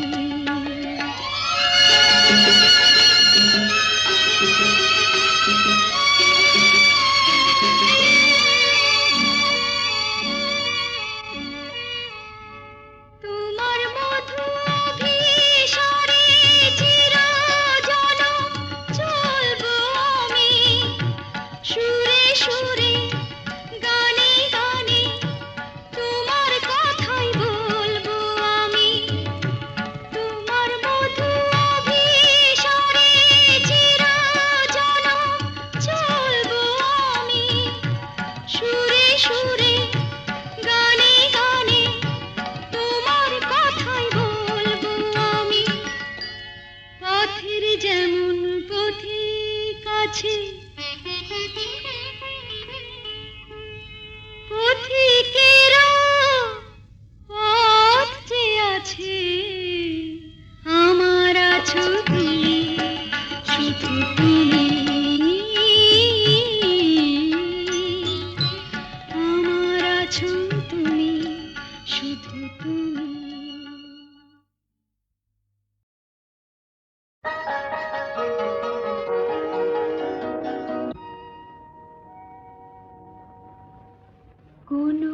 কোনো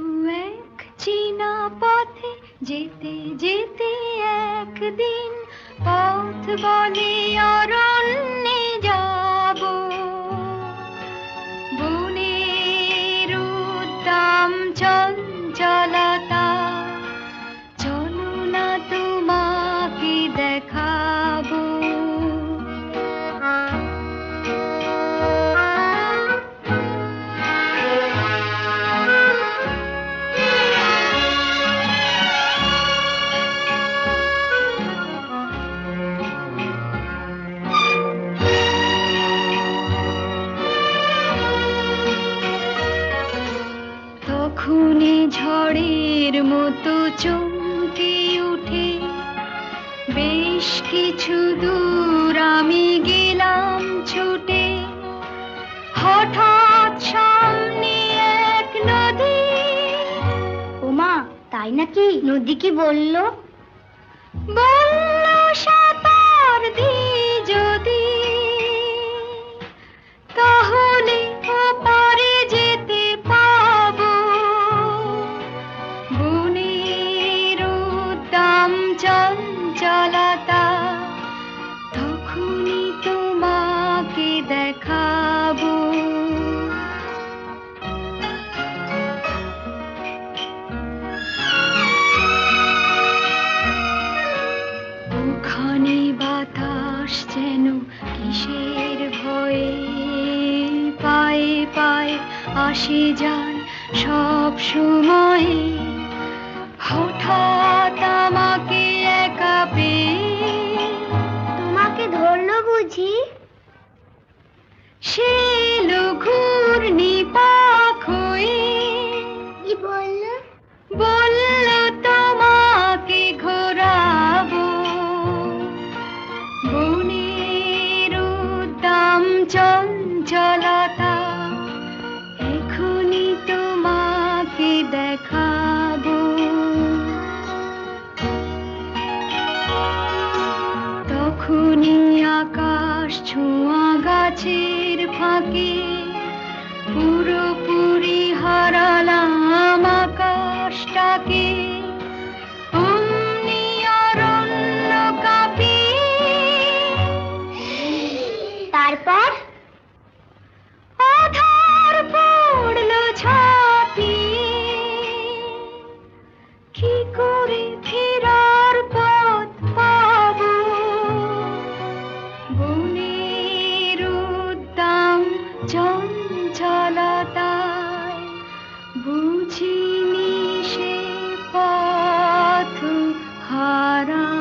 এক চীনা পথে যেতে যেতে একদিন পথ বলে অরণ্যে যাব, বনের উদ্দাম চঞ্চলতা, চলো না তোমাকে দেখাবো। তখনই ঝড়ের মতো চমকে উঠে বেশ কিছু দূর আমি গেলাম ছুটে। হঠাৎ সামনে এক নদী। ওমা, তাই নাকি? নদী কি বললো? বলল সাঁতার দি যদি, তাহলে ওপারে যেতে পাবো। বনের উদ্দাম চঞ্চলতা, তখনই তোমাকে দেখাবো। ওখানে বাতাস যেন কিসের ভয়ে পায়ে পায়ে আসে যায় সব সময়ে। হঠাৎ আমাকে একা পেয়ে তোমাকে ধরলো বুঝি? সে ঘূর্ণি পাখ হয়ে কি বললো? বলল তোমাকে ঘোরাবো। বনের উদ্দাম চঞ্চলতা, এখনই তোমাকে দেখাবো। তখনই আকাশ ছোঁয়া গাছের ফাঁকে পুরোপুরি হারালাম আকাশটাকে। অমনি অরণ্য কাঁপিয়ে তারপর আধার পড়লো ঝাঁপিয়ে। কি করে ফেরার পথ পাবো? বনের উদ্দাম চঞ্চলতায় বুঝিনি সে পথ হারাবো।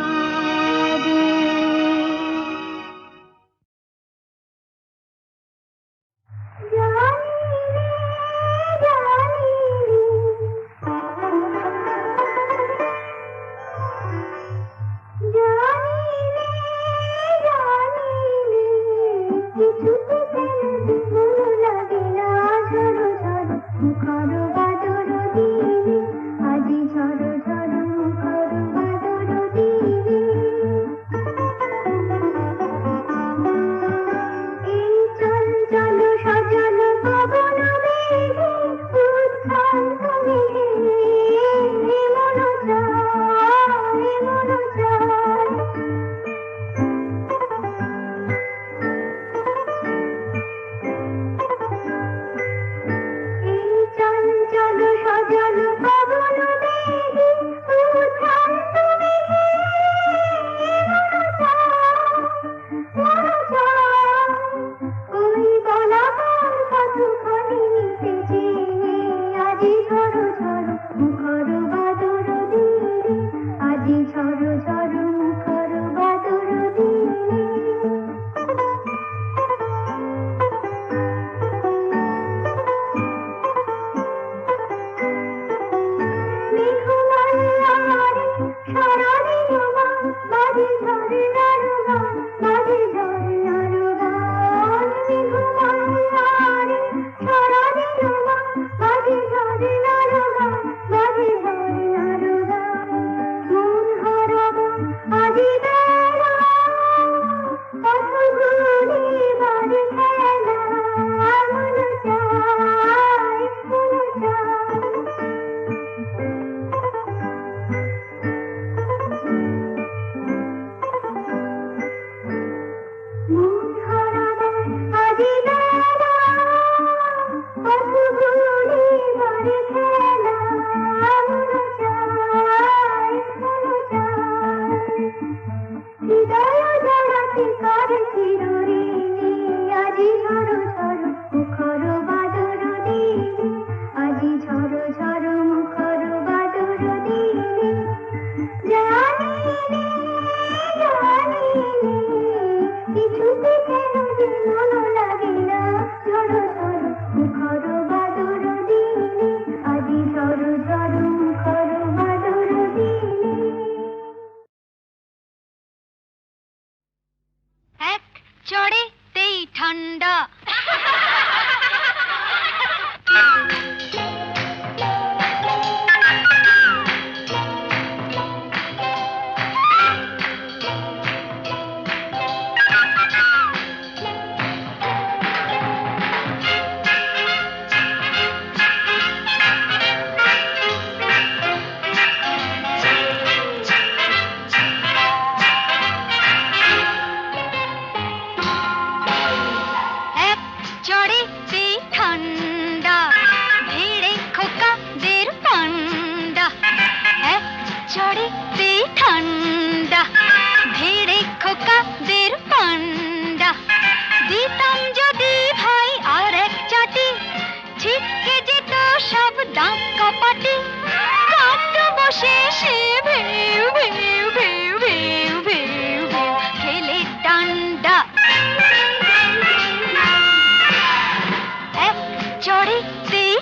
এই চল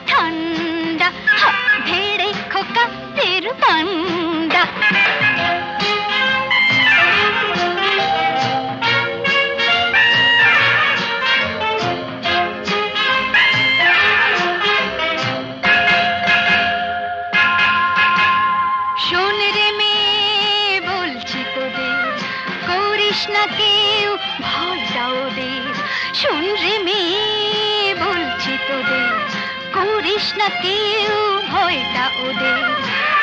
ঠান্ডা ভেড়ে খোকাদের পান্ডা। শোন রে মেয়ে বলছি তোদের, করিস না কেউ ভয়টা ওদের। শোন রে মেয়ে বলছি তোদের, করিস না কেউ ভয়টা ওদের।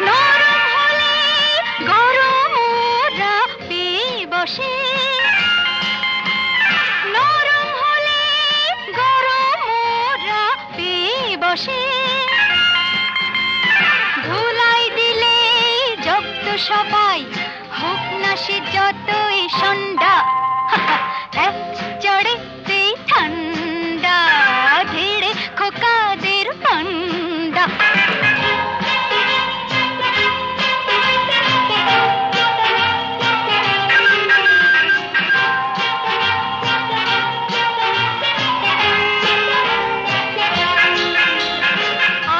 নরম হলে গরম ওরা পেয়ে বসে, নরম হলে গরম ওরা পেয়ে বসে। ধুলাই দিলে জব্দ সবাই, হোক না সে যতই সন্ধ্যা, এক চড়েতে ঠান্ডা ধীরে খোকাদের পান্ডা।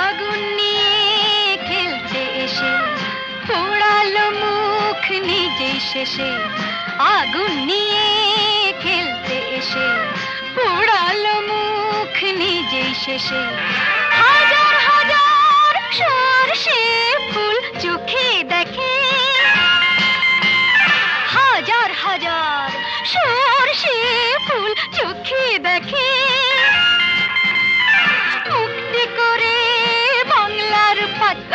আগুন নিয়ে খেলতে এসে পোড়ালো মুখ নিজেই শেষে। আগুন নিয়ে খেলতে এসে পোড়ালো মুখ নিজেই শেষে। হাজার হাজার সরষে ফুল চোখে দেখে, হাজার হাজার সরষে ফুল চোখে দেখে। মুক্তি করে বাংলার পাত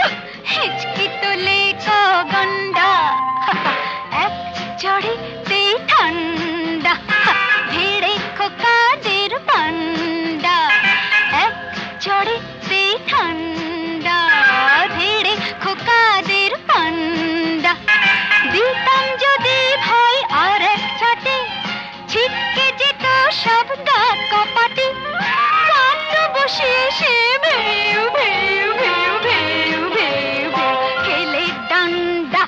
হিচকি তোলে গন্ডা, এক চড়েতে ঠান্ডা ভেড়ে খোকাদের পান্ডা। এক চড়েতে ঠান্ডা ভেড়ে খোকাদের পান্ডা। দিতাম যদি ভয় আর এক ছাটে, ছিটকে যেত সব গা কপাটে। কান্দ বসে সে ভেউ ভেউ ভেউ ভেউ ভেউ ভেউ খেলে ডান্ডা।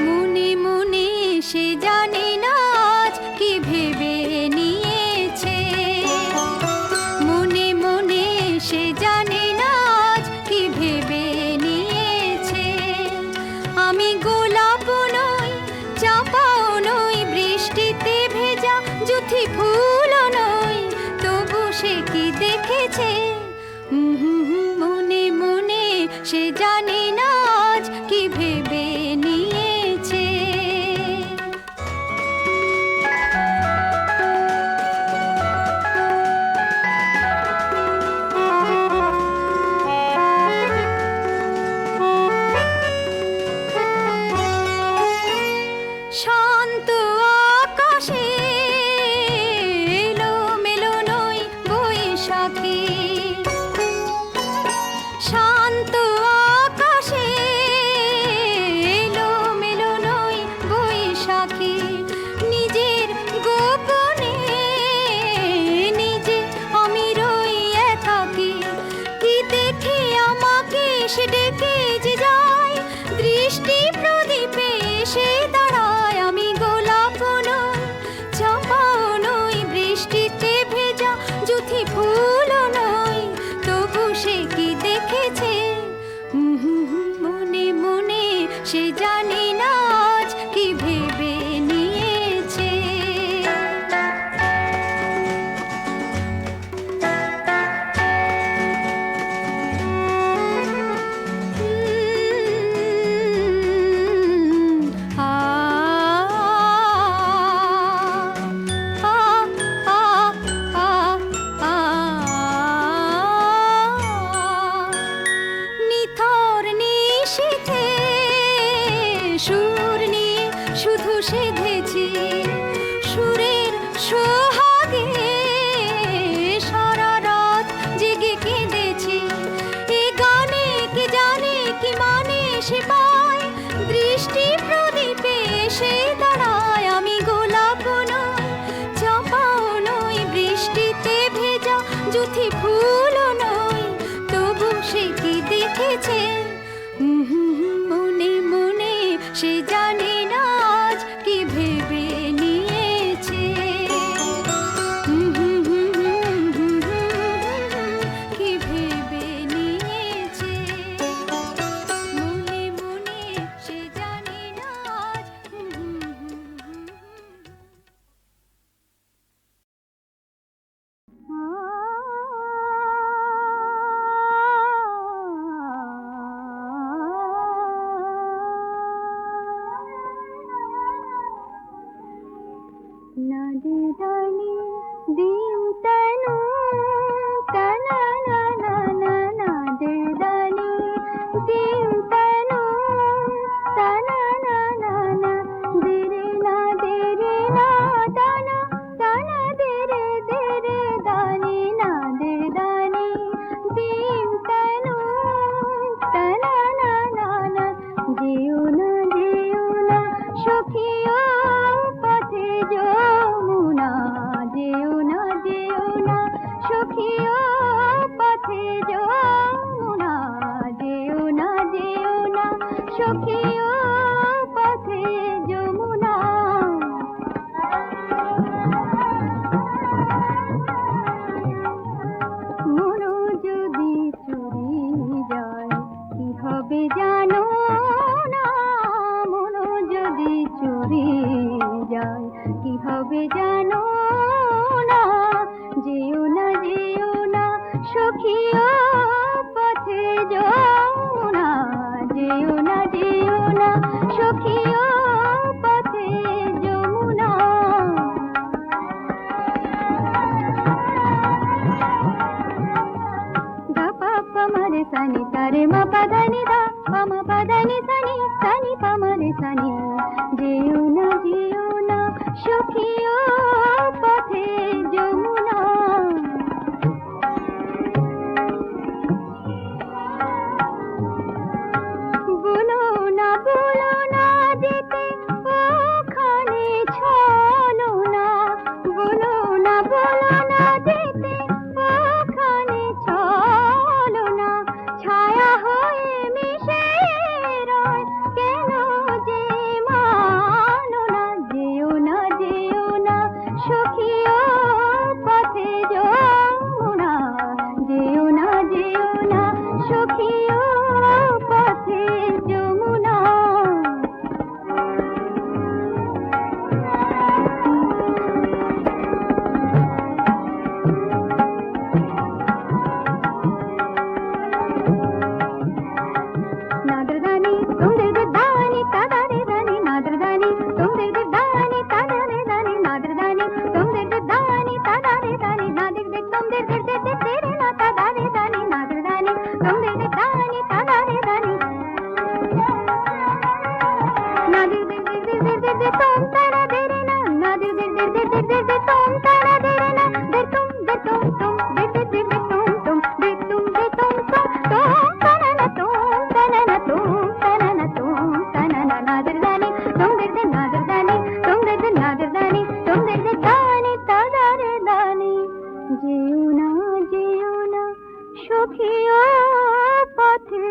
মনে মনে সে জানে না আজ কি ভেবে নিয়েছে, মনে মনে সে জানে না আজ কি ভেবে নিয়েছে। আমি গোলাপ নই, চাপাও নই, বৃষ্টিতে ভেজা জুথি ফুলও নই, তবু সে কি দেখেছে। মনে মনে সে জানে না আজ কি ভেবে নিয়েছে। শান্ত আকাশে এলোমেলো নই বৈশাখী, শান্ত আকাশে এলোমেলো নই বৈশাখী। নিজের গোপনে নিজে আমি রই একাকী। কি দেখে আমাকে সে ডেকে যে যায়, দৃষ্টি প্রদীপে সে দাঁড়ায়। আমি গোলাপ নই, চাপাও নই, বৃষ্টিতে ভেজা জুথি ফুলও নই, তবু সে কি দেখেছে। মনে মনে সে জানে না আজ কি ভেবে নিয়েছে। নিথর নিশীথে দিম তনু তনা না না না না দিদানি দিম তনু তনা না না না দিরে না তনা তনা দিরে দিরে দানি না দিদানি দিম তনু তনা না না না যেও না সখিও পথে যমুনা যেও না সখিও পথে যমুনা যেও না সখিও পথে যমুনা মনো যদি চুরি যায় কি হবে জানো না মনো যদি চুরি যায় কি হবে জানো না যেও না সখিও পথে যমুনা যেও না সখিও পথে যমুনা गा पा प म रे सा नि सा रे म प ध नि धा प म प ध नि सा नि प म रे सा नि যেও না সখিও পথে যমুনা বলো না যেতে ওখানে চলো না বলো না যেতে ওখানে চলো না ছায়া হয়ে মিশে রয় কেন যে মানো না যেও না সখিও পথে যমুনা যেও না সখিও পথে যমুনা నాదరదాని తొందరదాని తదరేదాని నాదరదాని తొందరదాని తదరేదాని నాదరదాని తొందరదాని తదరేదాని నాదిగ తొందరదరే నా తదరేదాని నాదరదాని తొందరదాని తదరేదాని నాదిగ తొం తదరే నా నాదిగ తొం తదరే నా దెతుం తుం যেও না সখিও পথে